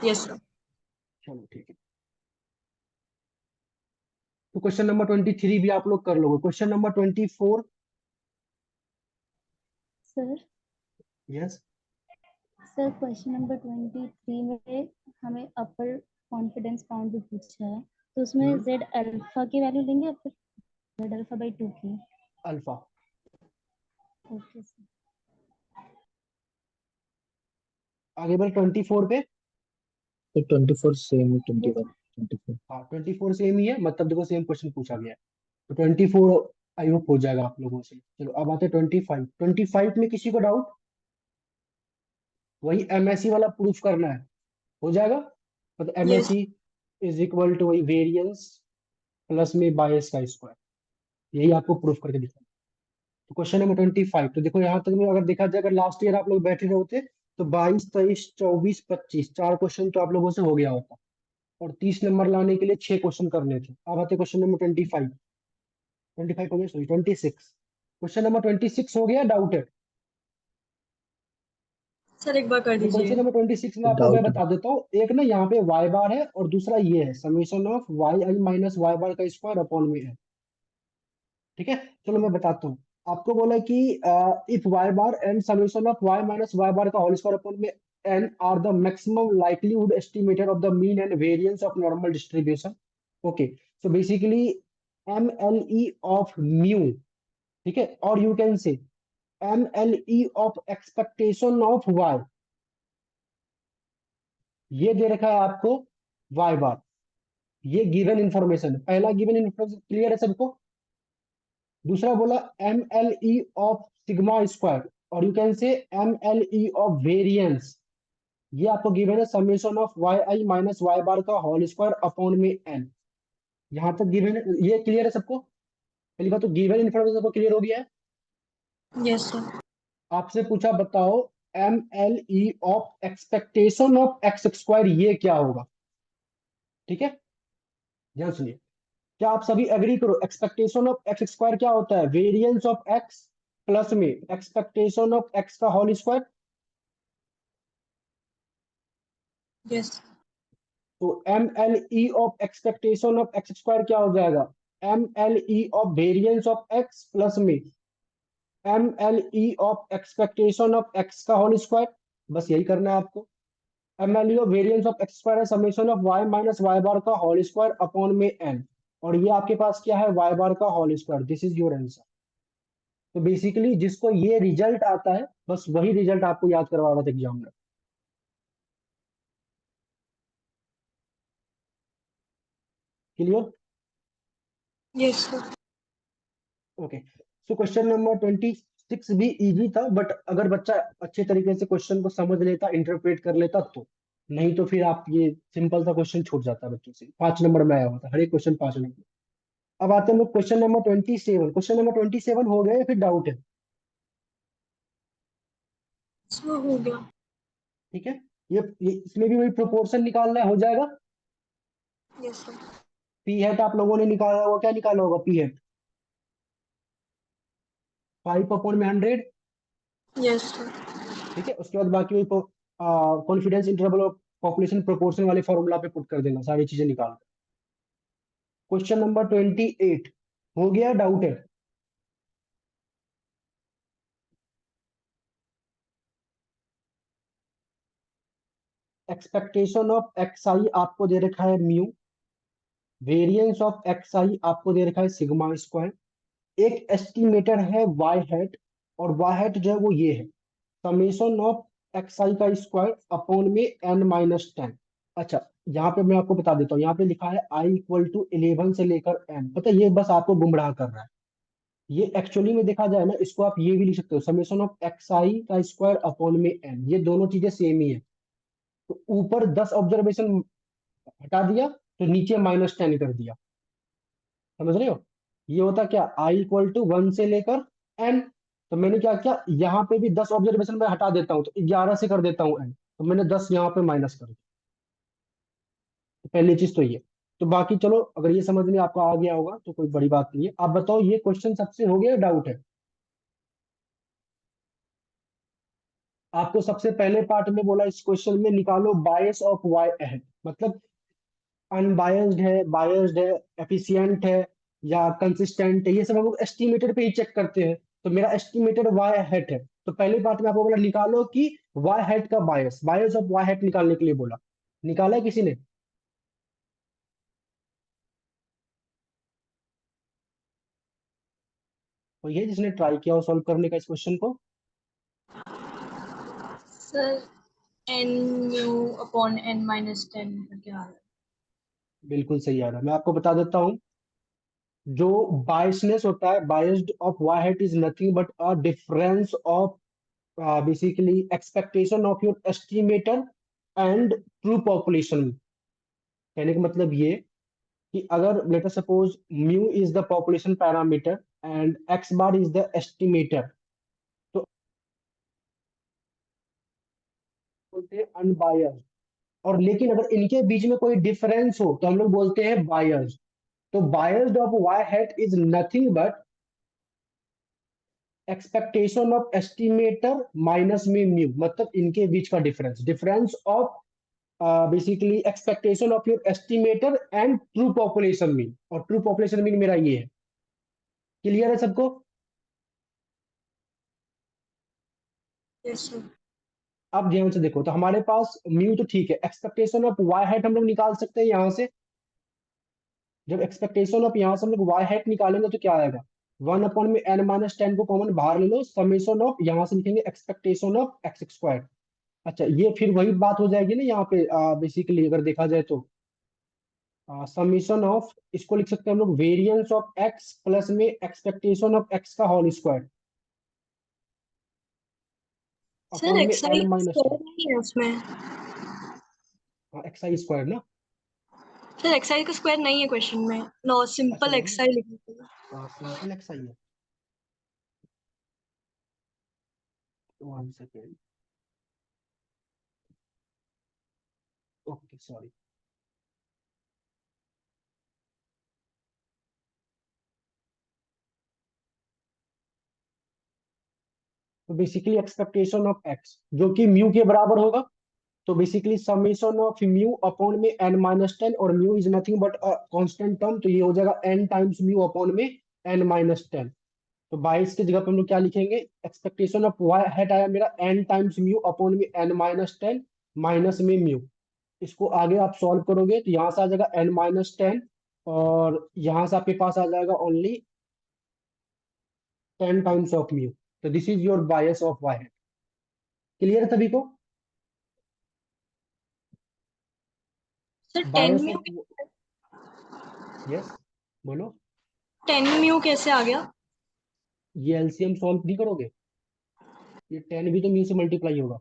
Yes sir. चलो ठीक है। तो क्वेश्चन नंबर 23 भी आप लोग कर लोगे। Question number 24। Sir yes. Sir question number 23 में हमें अपर कॉन्फिडेंस बाउंड भी पूछा है, तो उसमें जेड अल्फा की वैल्यू लेंगे या फिर जेड अल्फा बाई 2 की? अल्फा। Okay sir. आगे बढ़ 24 पे। तो 24 सेम 21। 24। हाँ 24 सेम ही है, मतलब देखो सेम क्वेश्चन पूछा गया है, तो 24 आई होप हो जाएगा आप लोगों से। चलो अब आते हैं 25। 25 में किसी को डाउट? वही एमएससी वाला प्रूफ करना है, हो जाएगा। मतलब yes MSE is equal to वही वेरिएंस प्लस में बायस का स्क्वायर, यही आपको प्रूफ करके दिखाना। तो क्वेश्चन नंबर 25, तो देखो यहाँ तक में अगर देखा जाए, अगर लास्ट ईयर आप लोग बैठे रहे होते तो 22, 23, 24, 25 चार क्वेश्चन तो आप लोगों से हो गया होता, और 30 नंबर लाने के लिए 6 क्वेश्चन करने थे। अब आते क्वेश्चन नंबर 25। 25 हो गया, सॉरी 26। क्वेश्चन नंबर 26 हो गया, डाउट है? सर, एक बार कर तो क्वेश्चन दीजिए। नंबर 26 में आपको मैं डाउट। बता देता हूँ, एक ना यहाँ पे वाई बार है और दूसरा ये है summation of y i minus y bar का स्क्वायर अपॉन में है। ठीक है, चलो मैं बताता हूँ। आपको बोला कि if y bar and summation of y minus y bar का होल स्क्वायर अपॉन में n are the maximum likelihood estimated of the mean and variance of normal distribution. Okay, so basically M L E of mu, ठीक है, और you can say M L E of expectation of y, ये दे रखा है आपको वाई बार। ये गिवन इंफॉर्मेशन, पहला गिवन इंफॉर्मेशन क्लियर है सबको? दूसरा बोला M L E of sigma square, और you can say M L E of variance, ये आपको गिवन है summation of y i minus y bar का होल स्क्वायर अपॉन में एन। यहां तक गिवन है, ये क्लियर है सबको? पहली बात तो गिवन इंफॉर्मेशन सबको क्लियर हो गया है। Yes sir. आपसे पूछा बताओ M L E of expectation of x square ये क्या होगा? ठीक है, ध्यान सुनिए। क्या आप सभी एग्री करो, एक्सपेक्टेशन ऑफ एक्स स्क्वायर क्या होता है? वेरिएंस ऑफ एक्स प्लस में एक्सपेक्टेशन ऑफ एक्स का होल स्क्वायर। यस तो M L E of expectation of x square क्या हो जाएगा? M L E of variance of x plus में M L E of expectation of x का होल स्क्वायर। बस यही करना है आपको। M L E of variance of x square है summation of y minus y bar का होल स्क्वायर अपॉन में एन, और ये आपके पास क्या है? वाई बार का whole square. This is your answer. तो बेसिकली जिसको ये रिजल्ट आता है, बस वही रिजल्ट आपको याद करवा रहा था एग्जाम में। Clear? Yes sir. Okay, so question number 26 भी इजी था, बट अगर बच्चा अच्छे तरीके से क्वेश्चन को समझ लेता, इंटरप्रेट कर लेता तो, नहीं तो फिर आप ये सिंपल सा क्वेश्चन छूट जाता बच्चों से। 5 नंबर में आया हुआ था, हर एक क्वेश्चन 5 नंबर। अब आते हैं लोग क्वेश्चन नंबर 27। क्वेश्चन नंबर 27 हो गए, फिर डाउट है? सर हो गया। ठीक है, ये इसमें भी वही प्रोपोर्शन निकालना है, हो जाएगा। Yes sir. पी हेट आप लोगों ने निकाला होगा, क्या निकाला होगा पी हेट? 5/100। Yes sir. ठीक है, उसके बाद बाकी वही confidence interval of population proportion वाले फॉर्मूला पे पुट कर देना, सारी चीजें निकाल। क्वेश्चन नंबर 28 हो गया, डाउट है? एक्सपेक्टेशन ऑफ एक्स आई आपको दे रखा है म्यू, वेरिएंस ऑफ एक्स आई आपको दे रखा है सिग्मा स्क्वायर, एक एस्टिमेटर है वाई हैट, और वाई हैट जो है वो ये है समेशन ऑफ एक्स आई का स्क्वायर अपॉन में n-10। अच्छा, यहाँ पे मैं आपको बता देता हूँ, यहाँ पे लिखा है आई इक्वल टू 11 से लेकर n, पता है ये बस आपको गुमराह कर रहा है। ये एक्चुअली में देखा जाए ना, इसको आप ये भी लिख सकते हो समेशन ऑफ एक्स आई का स्क्वायर अपॉन में n, ये दोनों चीजें सेम ही है। तो ऊपर 10 ऑब्जर्वेशन हटा दिया, तो नीचे -10 कर दिया। समझ रहे हो? ये होता क्या, आई इक्वल टू 1 से लेकर n, तो मैंने क्या किया, यहाँ पे भी 10 ऑब्जर्वेशन में हटा देता हूँ, तो 11 से कर देता हूँ n, तो मैंने 10 यहाँ पे माइनस कर दिया। तो पहली चीज तो ये। तो बाकी चलो, अगर ये समझ में आपको आ गया होगा तो कोई बड़ी बात नहीं है। आप बताओ ये क्वेश्चन सबसे हो गया, डाउट है? आपको सबसे पहले पार्ट में बोला इस क्वेश्चन में निकालो बायस ऑफ वाई अहेड, मतलब अनबायस्ड है, बायस्ड है, एफिशिएंट है, या कंसिस्टेंट है, ये सब हम लोग एस्टिमेटेड पे ही चेक करते हैं। तो मेरा एस्टिमेटेड वाई हेट है, तो पहले पार्ट में आपको बोला निकालो कि वाई हेट का बायस, बायस ऑफ वाई हेट निकालने के लिए बोला। निकाला है किसी ने? तो ये जिसने ट्राई किया हो सॉल्व करने का इस क्वेश्चन को? Sir, n mu upon n -10 का क्या है? बिल्कुल सही आ रहा है। मैं आपको बता देता हूँ, जो बायसनेस होता है, biased of y hat is nothing but a difference of basically expectation of your estimator and true population. कहने का मतलब ये कि अगर let us suppose mu is the population parameter and x bar is the estimator, तो बोलते हैं अनबायस्ड। और लेकिन अगर इनके बीच में कोई डिफरेंस हो तो हम लोग बोलते हैं बायस्ड। तो biased of y hat is nothing but expectation of estimator minus में म्यू, मतलब इनके बीच का difference, difference of basically expectation of your estimator and true population mean. और ट्रू पॉपुलेशन मीन मेरा ये है। क्लियर है सबको? Yes sir. अब ध्यान से देखो, तो हमारे पास म्यू तो ठीक है, एक्सपेक्टेशन ऑफ वाई हैट हम लोग निकाल सकते हैं यहां से। जब एक्सपेक्टेशन ऑफ यहां से हम लोग वाई हैट निकालेंगे तो क्या आएगा, 1 अपॉन में n-10 को कॉमन बाहर ले लो, समेशन ऑफ यहां से लिखेंगे एक्सपेक्टेशन ऑफ एक्स स्क्वायर। अच्छा, ये फिर वही बात हो जाएगी ना यहाँ पे, बेसिकली अगर देखा जाए तो समीशन ऑफ, इसको लिख सकते हैं हम लोग वेरिएंस ऑफ एक्स प्लस में एक्सपेक्टेशन ऑफ एक्स का होल स्क्वायर सर अपॉन में एक्साई n माइनस स्क्वायर नहीं है उसमें। एक्स आई स्क्वायर ना। सर एक्साई का स्क्वायर नहीं है क्वेश्चन में। नो, अच्छा सिंपल नहीं, एक्साई लिखा है। सिंपल एक्स आई है। 1 सेकेंड, ओके सॉरी। तो बेसिकली एक्सपेक्टेशन ऑफ एक्स जो कि म्यू के बराबर होगा, तो basically summation of mu upon में n-10, और mu is nothing but a constant term, तो ये हो जाएगा n टाइम्स म्यू अपॉन में n-10। तो 22 की जगह पे हम लोग क्या लिखेंगे, एक्सपेक्टेशन ऑफ वाई हैट आया मेरा n टाइम्स म्यू अपॉन में n-10 माइनस में म्यू। इसको आगे आप सॉल्व करोगे तो यहाँ से आ जाएगा n-10, और यहाँ से आपके पास आ जाएगा ओनली 10 टाइम्स ऑफ म्यू। तो this is your bias of y hat. Clear है सभी को? Sir 10 bias mu, of, yes बोलो। 10 म्यू कैसे आ गया? ये एलसीएम सॉल्व नहीं करोगे, ये 10 भी तो म्यू से मल्टीप्लाई होगा।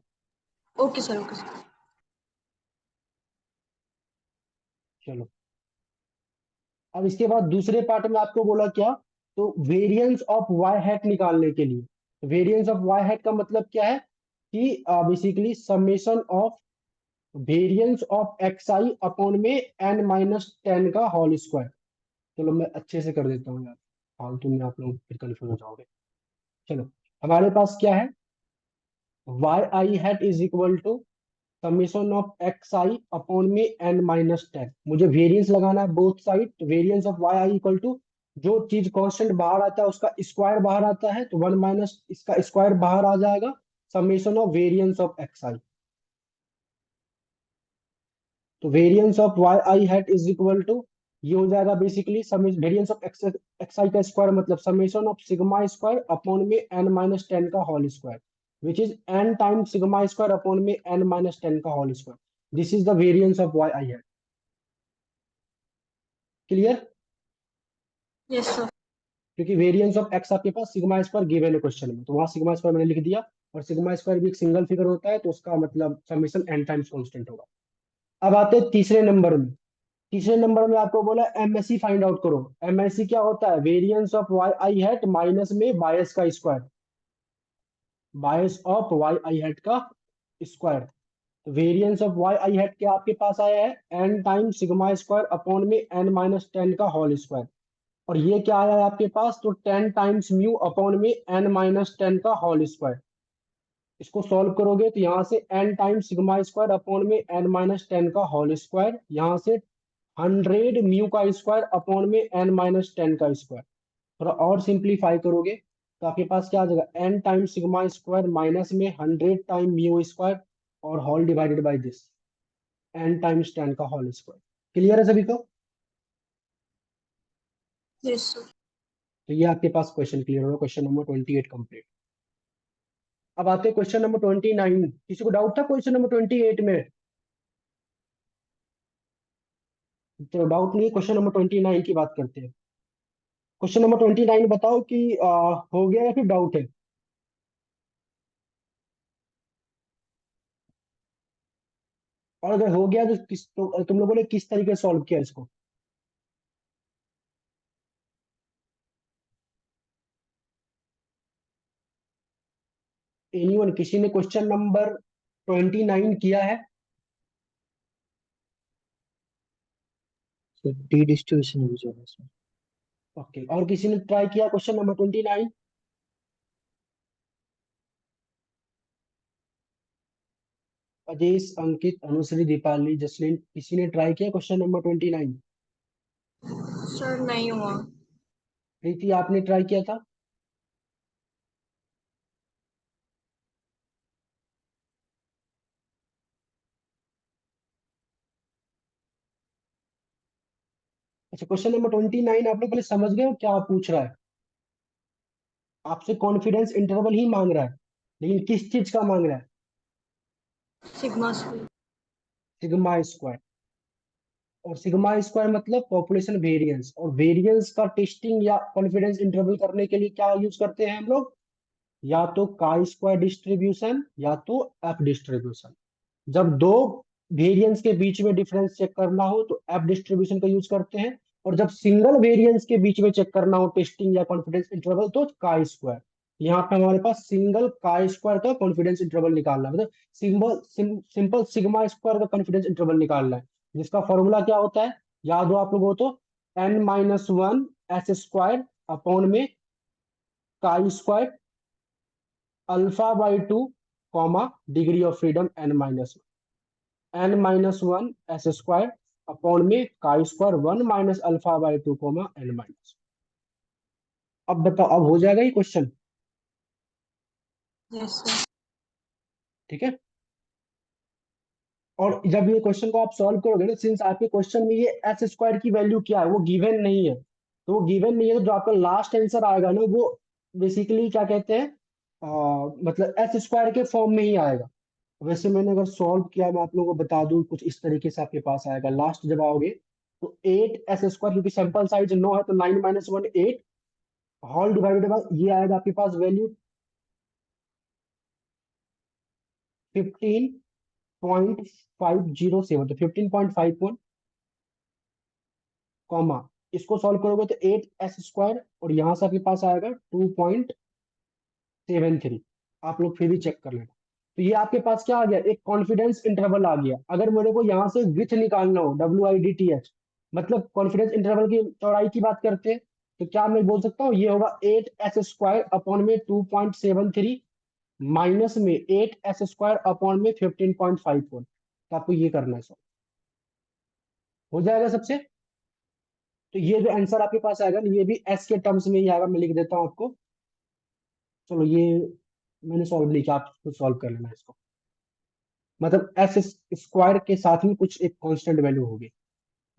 Okay sir, okay sir. चलो, अब इसके बाद दूसरे पार्ट में आपको बोला क्या, तो वेरिएंस ऑफ वाई हैट निकालने के लिए, वेरिएंस ऑफ वाई हैट का मतलब क्या है कि basically summation of variance of x i upon में n-10 का होल स्क्वायर। चलो मैं अच्छे से कर देता हूँ यार, फालतू में आप लोग फिर कंफ्यूज हो जाओगे। चलो, हमारे पास क्या है, y i hat is equal to summation of x i upon में n-10। मुझे वेरिएंस लगाना है both side, variance of y i equal to, जो चीज कांस्टेंट बाहर आता है उसका स्क्वायर बाहर आता है, तो 1 माइनस इसका स्क्वायर बाहर आ जाएगा, summation of variance of x i. तो variance of y i hat is equal to, ये हो जाएगा basically variance of x x i का स्क्वायर मतलब summation of sigma square upon में n-10 का whole square, which is n times sigma square upon में n-10 का whole square. This is the variance of y i hat. Clear? Yes sir. क्योंकि वेरिएंस ऑफ एक्स आपके पास सिग्मा स्क्वायर गिवन है क्वेश्चन में, तो वहां सिग्मा स्क्वायर मैंने लिख दिया, और सिग्मा स्क्वायर भी एक सिंगल फिगर होता है, तो उसका मतलब समेशन n टाइम्स कांस्टेंट होगा। अब आते हैं तीसरे नंबर में। तीसरे नंबर में आपको बोला एमएससी फाइंड आउट करो। एमएससी क्या होता है, variance of y i hat minus में बायस का square, bias of y i hat का स्क्वायर। तो variance of y i hat क्या आपके पास आया है, n times sigma square upon में n-10 का होल स्क्वायर। और ये क्या आया है आपके पास, तो 10 टाइम्स म्यू अपॉन में n-10 का होल स्क्वायर। इसको सॉल्व करोगे तो यहाँ से n times sigma square upon में n-10 का होल स्क्वायर, यहाँ से 100 म्यू का स्क्वायर अपॉन में n-10 का स्क्वायर। थोड़ा और सिंप्लीफाई करोगे तो आपके पास क्या आ जाएगा, n times sigma square minus में 100 टाइम म्यू स्क्वायर, और whole divided by this n times 10 का होल स्क्वायर। क्लियर है सभी को? Yes sir. तो ये आपके पास क्वेश्चन क्लियर होगा, क्वेश्चन नंबर 28 कंप्लीट। अब आते हैं क्वेश्चन नंबर 29। किसी को डाउट था क्वेश्चन नंबर 28 में? तो डाउट नहीं है, क्वेश्चन नंबर 29 की बात करते हैं। क्वेश्चन नंबर 29 बताओ कि हो गया या फिर डाउट है। और अगर हो गया तो तुम लोगों ने किस तरीके से सॉल्व किया इसको। एनीवन, किसी ने क्वेश्चन नंबर 29 किया है। डी डिस्ट्रीब्यूशन यूज होगा इसमें। ओके, और किसी ने ट्राई किया क्वेश्चन नंबर 29। अजेश, अंकित, अनुश्री, दीपाली, जसलीन, किसी ने ट्राई किया क्वेश्चन नंबर 29। सर नहीं हुआ। प्रीति, आपने ट्राई किया था। अच्छा, क्वेश्चन नंबर 29 आप लोग पहले समझ गए हो क्या पूछ रहा है। आपसे कॉन्फिडेंस इंटरवल ही मांग रहा है, लेकिन किस चीज का मांग रहा है। Sigma square. Sigma square. और सिग्मा स्क्वायर मतलब पॉपुलेशन वेरिएंस, और वेरिएंस का टेस्टिंग या कॉन्फिडेंस इंटरवल करने के लिए क्या यूज करते हैं हम लोग। या तो काई स्क्वायर डिस्ट्रीब्यूशन या तो एफ डिस्ट्रीब्यूशन। जब दो वेरिएंस के बीच में डिफरेंस चेक करना हो तो एफ डिस्ट्रीब्यूशन का यूज करते हैं। और जब सिंगल वेरिएंस के बीच में चेक करना हो टेस्टिंग या कॉन्फिडेंस इंटरवल तो काई स्क्वायर। यहाँ पे हमारे पास सिंगल काई स्क्वायर का कॉन्फिडेंस इंटरवल निकालना है, मतलब सिंपल सिग्मा स्क्वायर का कॉन्फिडेंस इंटरवल निकालना है, जिसका फॉर्मूला क्या होता है, याद हो आप लोगों को तो n-1 एस स्क्वायर अपॉन में chi square alpha by 2 comma degree of freedom n-1 s square upon में chi square 1 minus alpha by 2 comma n-। अब बताओ, अब हो जाएगा ये क्वेश्चन। Yes sir. ठीक है। और जब ये क्वेश्चन को आप सॉल्व करोगे ना, सिंस आपके क्वेश्चन में ये एस स्क्वायर की वैल्यू क्या है वो गिवन नहीं है, तो वो गिवन नहीं है तो जो आपका लास्ट आंसर आएगा ना वो बेसिकली क्या कहते हैं, मतलब एस स्क्वायर के फॉर्म में ही आएगा। वैसे मैंने अगर सॉल्व किया, मैं आप लोगों को बता दूं, कुछ इस तरीके से आपके पास आएगा लास्ट जब आओगे तो 8 s स्क्वायर, क्योंकि सैंपल साइज 9 है तो 9 - 1 8 होल डिवाइडेड बाय ये आएगा आपके पास वैल्यू 15.507, तो 15.51 कॉमा, इसको सॉल्व करोगे तो 8 s स्क्वायर और यहां से आपके पास आएगा 2.73। आप लोग फिर भी चेक कर लेना। तो ये आपके पास क्या आ गया, एक कॉन्फिडेंस इंटरवल आ गया। अगर मेरे को यहाँ से विथ निकालना हो, WIDTH, मतलब कॉन्फिडेंस इंटरवल की चौड़ाई की बात करते हैं, तो क्या मैं बोल सकता हूँ ये होगा 8 s स्क्वायर अपॉन में 2.73 माइनस में 8 s स्क्वायर अपॉन में 15.51। तो आपको ये करना है सर, हो जाएगा सबसे। तो ये जो आंसर आपके पास आएगा ना, ये भी एस के टर्म्स में ही आएगा, मैं लिख देता हूँ आपको। चलो ये मैंने सॉल्व नहीं किया, आप खुद सॉल्व कर लेना इसको। मतलब एस स्क्वायर के साथ में कुछ एक कांस्टेंट वैल्यू होगी,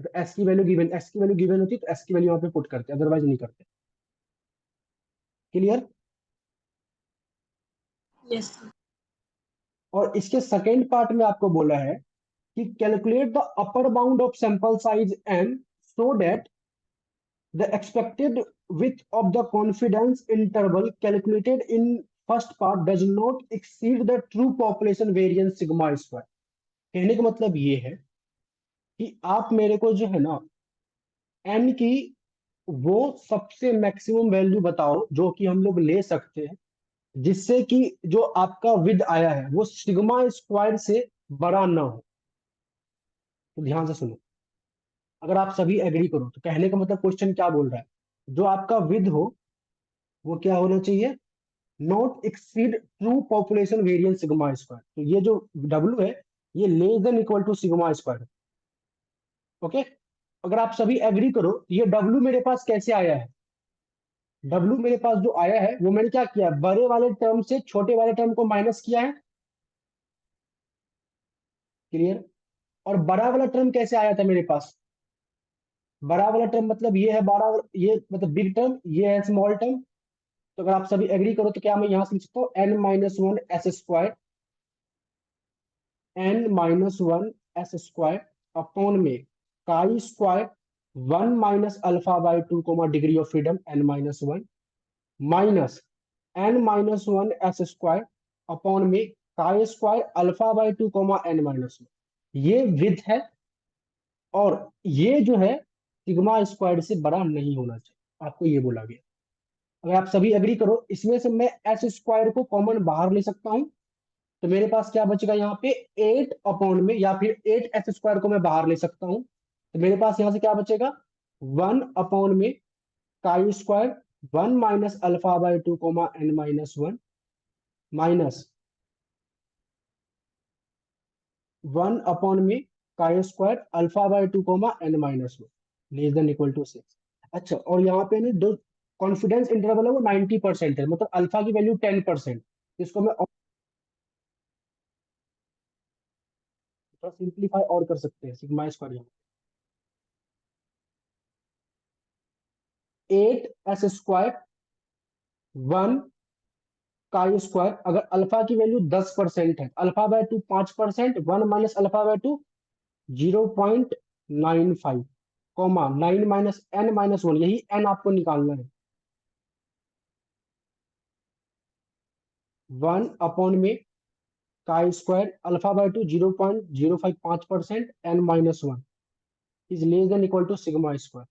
तो एस की वैल्यू गिवन होती है तो एस की वैल्यू यहाँ पे पुट करते हैं, अदरवाइज नहीं करते। क्लियर। Yes sir. और इसके सेकेंड पार्ट में आपको बोला है कि calculate the upper bound of sample size n so that the expected width of the confidence interval calculated in first part does not exceed the true population variance sigma square। कहने का मतलब ये है कि आप मेरे को जो है ना n की वो सबसे मैक्सिमम वैल्यू बताओ जो कि हम लोग ले सकते हैं, जिससे कि जो आपका विद आया है वो सिग्मा स्क्वायर से बड़ा ना हो। तो ध्यान से सुनो, अगर आप सभी एग्री करो तो कहने का मतलब क्वेश्चन क्या बोल रहा है, जो आपका विद हो वो क्या होना चाहिए, not exceed true population variance sigma square. तो ये जो W है ये less than equal to sigma square. Okay, अगर आप सभी एग्री करो तो ये W मेरे पास कैसे आया है, W मेरे पास जो आया है वो मैंने क्या किया, बड़े वाले टर्म से छोटे वाले टर्म को माइनस किया है। क्लियर। और बड़ा वाला टर्म कैसे आया था मेरे पास, बड़ा वाला टर्म मतलब ये है बड़ा, ये मतलब बिग टर्म, ये है स्मॉल टर्म। तो अगर आप सभी एग्री करो तो क्या मैं यहां से लिख सकता हूँ n-1 s square, n-1 s square upon में chi square 1 minus alpha by 2 comma degree of freedom n-1 minus n-1 s square upon में chi square alpha by 2 comma n-1। ये विथ है और ये जो है सिग्मा स्क्वायर से बड़ा नहीं होना चाहिए, आपको ये बोला गया। अगर आप सभी एग्री करो, इसमें से मैं एस स्क्वायर को कॉमन बाहर ले सकता हूं, तो मेरे पास क्या बचेगा यहाँ पे 8 अपॉन में, या फिर 8 s स्क्वायर को मैं बाहर ले सकता हूं, तो मेरे पास यहाँ से क्या बचेगा 1 अपॉन में chi square 1 minus alpha by 2 comma n-1 minus 1 upon में chi square alpha by 2 comma n-1 less than equal to 6। अच्छा, और यहाँ पे ना जो कॉन्फिडेंस इंटरवल है वो 90% है, मतलब अल्फा की वैल्यू 10%। इसको मैं सिंप्लीफाई और कर सकते हैं, sigma square 8 s square 1 chi square, अगर अल्फा की वैल्यू 10% है, alpha by 2 5%, 1 minus alpha by 2 0.95 comma 9 minus n-1, यही n आपको निकालना है। 1 अपॉन में chi square alpha by 2 0.055% n-1 is less than equal to sigma square.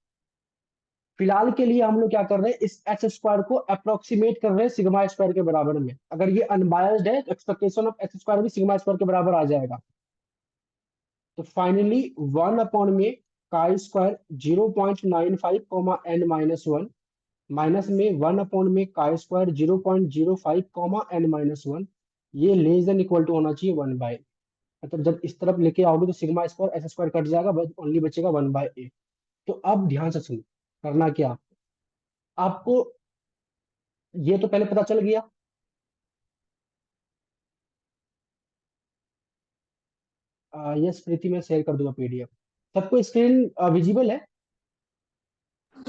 फिलहाल के लिए हम लोग क्या कर रहे हैं, इस एस स्क्वायर को अप्रोक्सीमेट कर रहे हैं सिग्मा स्क्वायर के बराबर में। अगर ये अनबायस्ड है तो एक्सपेक्टेशन ऑफ एस स्क्वायर भी सिग्मा स्क्वायर के बराबर आ जाएगा। तो फाइनली 1 अपॉन में chi square 0.95 coma n-1 minus में 1 अपॉन में काई स्क्वायर 0.05 कोमा n-1, ये लेस देन इक्वल टू होना चाहिए 1/, मतलब जब इस तरफ लेके आओगे तो sigma square S square cut जाएगा, बस ओनली बचेगा 1/8। तो अब ध्यान से सुनो, करना क्या आपको, ये तो पहले पता चल गया। यस प्रीति, मैं शेयर कर दूंगा पीडीएफ। सबको स्क्रीन विजिबल है?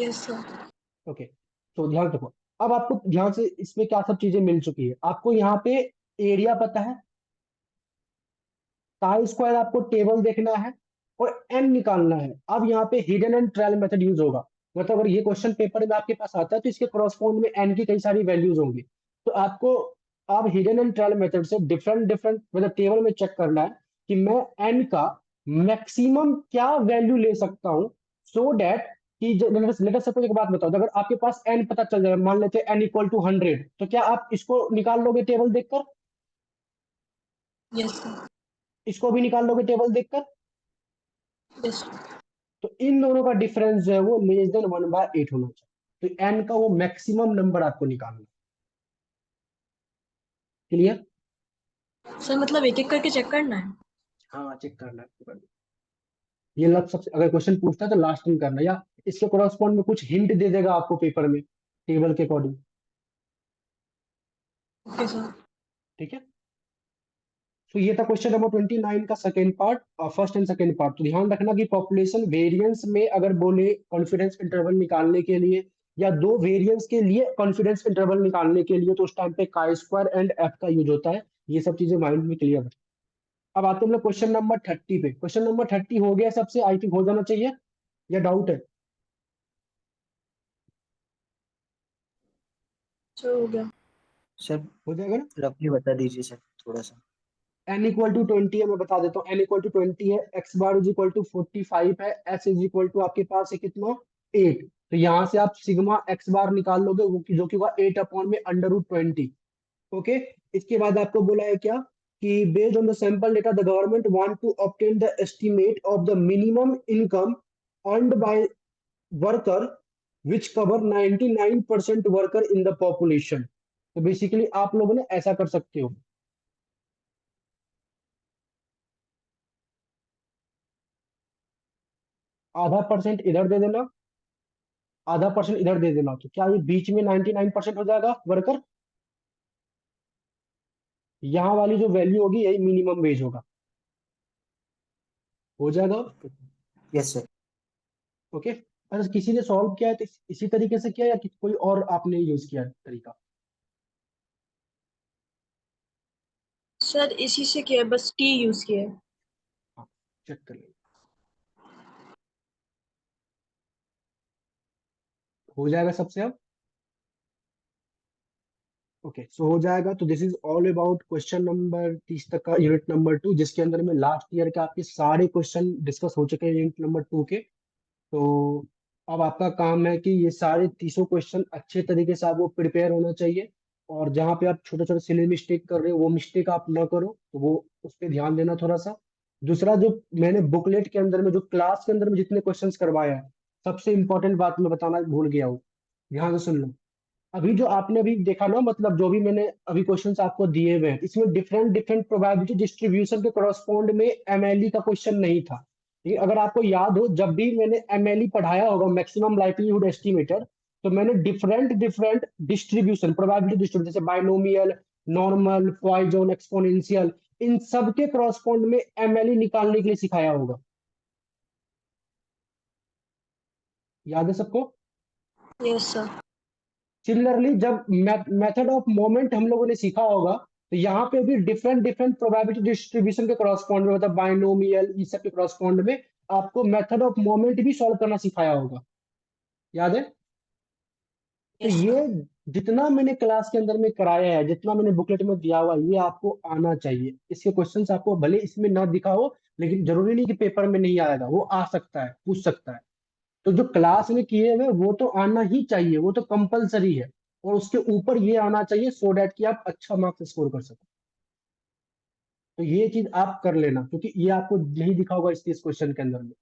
Yes sir. ओके, तो ध्यान रखो। अब आपको ध्यान से, इसमें क्या सब चीजें मिल चुकी है आपको, यहाँ पे एरिया पता है, काई स्क्वायर आपको टेबल देखना है और एन निकालना है। अब यहाँ पे hidden and trial method use होगा, मतलब अगर ये क्वेश्चन पेपर में आपके पास आता है तो इसके करॉस्पॉन्ड में एन की कई सारी वैल्यूज होंगी। तो आपको अब हिडन एंड ट्रायल मेथड से डिफरेंट डिफरेंट मतलब टेबल में चेक करना है कि मैं एन का मैक्सिमम क्या वैल्यू ले सकता हूँ, सो दैट कि लेट अस सपोज एक बात बताओ, अगर आपके पास एन पता चल जाए, मान लेते हैं एन इक्वल टू 100, तो क्या आप इसको निकाल लोगे टेबल देखकर? Yes sir. इसको भी निकाल लोगे टेबल देखकर? यस। तो इन दोनों का डिफरेंस जो है वो लेस देन 1/8 होना चाहिए। तो एन का वो मैक्सिमम नंबर आपको निकालना। क्लियर? सर मतलब एक एक करके चेक करना है? हाँ, चेक करना है। ये लग सबसे, अगर क्वेश्चन पूछता है तो लास्ट में करना, या इसके कोरस्पॉन्ड में कुछ हिंट दे देगा आपको पेपर में टेबल के अकॉर्डिंग। Okay sir. ठीक है, तो ये था क्वेश्चन नंबर 29 का सेकेंड पार्ट और फर्स्ट एंड सेकेंड पार्ट। तो ध्यान रखना कि पॉपुलेशन वेरिएंस में अगर बोले कॉन्फिडेंस इंटरवल निकालने के लिए, या दो वेरिएंस के लिए कॉन्फिडेंस इंटरवल निकालने के लिए, तो उस टाइम पे काई स्क्वायर एंड एफ का यूज होता है। ये सब चीजें माइंड में क्लियर है। अब आते हैं हम लोग क्वेश्चन नंबर 30 पे। क्वेश्चन नंबर 30 हो गया सबसे, आई थिंक हो जाना चाहिए, या डाउट है? सर हो गया। सर हो जाएगा ना? रफली बता दीजिए सर थोड़ा सा। n इक्वल टू 20 है, मैं बता देता हूँ। n इक्वल टू 20 है, x bar is equal to 45 है, s इज इक्वल टू आपके पास है कितना 8। तो यहाँ से आप सिग्मा x बार निकाल लोगे, वो जो कि हुआ 8 अपॉन में √20। ओके, इसके बाद आपको बोला है क्या कि based on the sample data the government want to obtain the estimate of the minimum income earned by worker which cover 99% worker in the population. तो बेसिकली आप लोगों ने ऐसा कर सकते हो, आधा परसेंट इधर दे देना, आधा परसेंट इधर दे देना, तो क्या ये बीच में 99% हो जाएगा वर्कर? यहाँ वाली जो वैल्यू होगी यही मिनिमम वेज होगा, हो जाएगा। Yes sir. ओके, अगर किसी ने सॉल्व किया है तो इसी तरीके से किया, या कोई और आपने यूज किया तरीका? सर इसी से किया है, बस टी यूज किया है। हाँ, चेक कर लीजिए। हो जाएगा सबसे अब? ओके, सो हो जाएगा। तो this is all about question number 30 तक का यूनिट नंबर 2, जिसके अंदर में लास्ट ईयर के आपके सारे क्वेश्चन डिस्कस हो चुके हैं यूनिट नंबर 2 के। तो अब आपका काम है कि ये सारे 30 क्वेश्चन अच्छे तरीके से आपको प्रिपेयर होना चाहिए, और जहाँ पे आप छोटे छोटे सिली मिस्टेक कर रहे हो वो मिस्टेक आप ना करो, तो वो उस पर ध्यान देना थोड़ा सा। दूसरा, जो मैंने बुकलेट के अंदर में जो क्लास के अंदर में जितने क्वेश्चंस करवाया है, सबसे इंपॉर्टेंट बात मैं बताना भूल गया हूँ, ध्यान से सुन लो। अभी जो आपने अभी देखा ना, मतलब जो भी मैंने अभी क्वेश्चंस आपको दिए हुए हैं, इसमें डिफरेंट डिफरेंट प्रोबेबिलिटी डिस्ट्रीब्यूशन के करस्पॉन्ड में एमएलई का क्वेश्चन नहीं था। ये अगर आपको याद हो, जब भी मैंने एमएलई पढ़ाया होगा, मैक्सिमम लाइक्लीहुड एस्टिमेटर, तो मैंने different different distribution, probability distribution, जैसे बाइनोमियल, नॉर्मल, पॉइजन, एक्सपोनेंशियल, इन सब के करस्पॉन्ड में एमएलई निकालने के लिए सिखाया होगा। याद है सबको? Yes sir. सिमिलरली जब मेथड ऑफ मोमेंट हम लोगों ने सीखा होगा, तो यहाँ पे भी डिफरेंट डिफरेंट प्रोबेबिलिटी डिस्ट्रीब्यूशन के करस्पॉन्ड में, मतलब बाइनोमियल, इस सब के करस्पॉन्ड में आपको मेथड ऑफ मोमेंट भी सॉल्व करना सिखाया होगा। याद है? तो यस ये सर। जितना मैंने क्लास के अंदर में कराया है, जितना मैंने बुकलेट में दिया हुआ है, ये आपको आना चाहिए। इसके क्वेश्चंस आपको भले इसमें ना दिखा हो, लेकिन जरूरी नहीं कि पेपर में नहीं आएगा, वो आ सकता है, पूछ सकता है। तो जो क्लास में किए हुए वो तो आना ही चाहिए, वो तो कंपलसरी है, और उसके ऊपर ये आना चाहिए, सो डैट कि आप अच्छा मार्क्स स्कोर कर सको। तो ये चीज आप कर लेना, क्योंकि ये आपको नहीं दिखा होगा इस क्वेश्चन के अंदर में,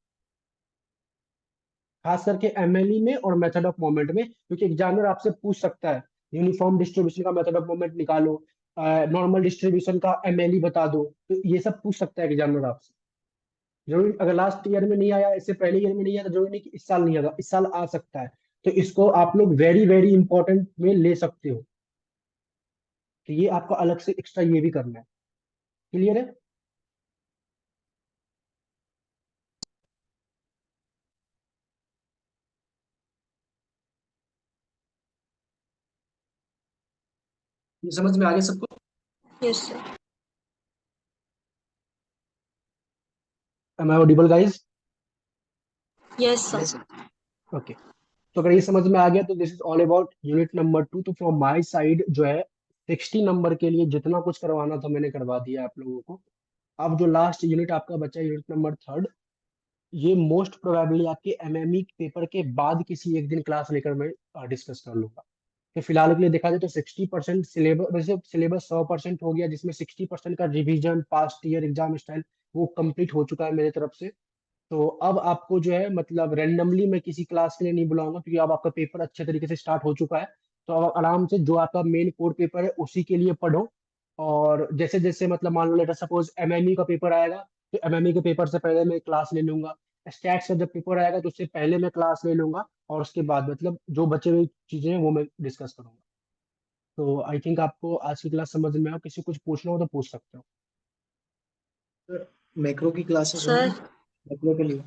खास करके एमएलई में और मेथड ऑफ मोमेंट में, क्योंकि एग्जामिनर आपसे पूछ सकता है यूनिफॉर्म डिस्ट्रीब्यूशन का मेथड ऑफ मोमेंट निकालो, नॉर्मल डिस्ट्रीब्यूशन का एमएलई बता दो, तो ये सब पूछ सकता है एग्जामिनर आपसे। जरूरी अगर लास्ट ईयर में नहीं आया, इससे पहले ईयर में नहीं आया, तो जरूरी नहीं कि इस साल नहीं आएगा, इस साल आ सकता है। तो इसको आप लोग वेरी वेरी इंपॉर्टेंट में ले सकते हो, कि ये आपको अलग से एक्स्ट्रा ये भी करना है। क्लियर है? ये समझ में आ गया सबको? Yes sir. Am I audible guys? Yes sir. Okay. तो अगर ये समझ में आ गया, तो this is all about unit number 2। तो फ्रॉम माय साइड जो है 60 नंबर के लिए जितना कुछ करवाना था मैंने करवा दिया आप लोगों को। अब जो लास्ट यूनिट आपका बचा है, यूनिट नंबर 3, ये मोस्ट प्रोबेबली आपके एमएमई पेपर के बाद किसी एक दिन क्लास लेकर मैं डिस्कस कर लूंगा। तो फिलहाल के लिए देखा जाए तो 60% सिलेबस, वैसे सिलेबस 100% हो गया, जिसमें 60% का revision, past year exam style, वो कंप्लीट हो चुका है मेरी तरफ से। तो अब आपको जो है, मतलब रैंडमली मैं किसी क्लास के लिए नहीं बुलाऊंगा, क्योंकि अब आपका पेपर अच्छे तरीके से स्टार्ट हो चुका है। तो अब आराम से जो आपका मेन कोर पेपर है उसी के लिए पढ़ो। और जैसे जैसे मतलब मान लो लेटर सपोज एमएमई का पेपर आएगा, तो एमएमई के पेपर से पहले मैं क्लास ले लूंगा। स्टैट्स का जब पेपर आएगा तो उससे पहले मैं क्लास ले लूंगा, और उसके बाद मतलब जो बचे हुए चीजें हैं वो मैं डिस्कस करूंगा। तो आई थिंक आपको आज की क्लास समझ में आया। किसी कुछ पूछना हो तो पूछ सकते हो। मैक्रो की क्लासेस सर होंगी मैक्रो के लिए?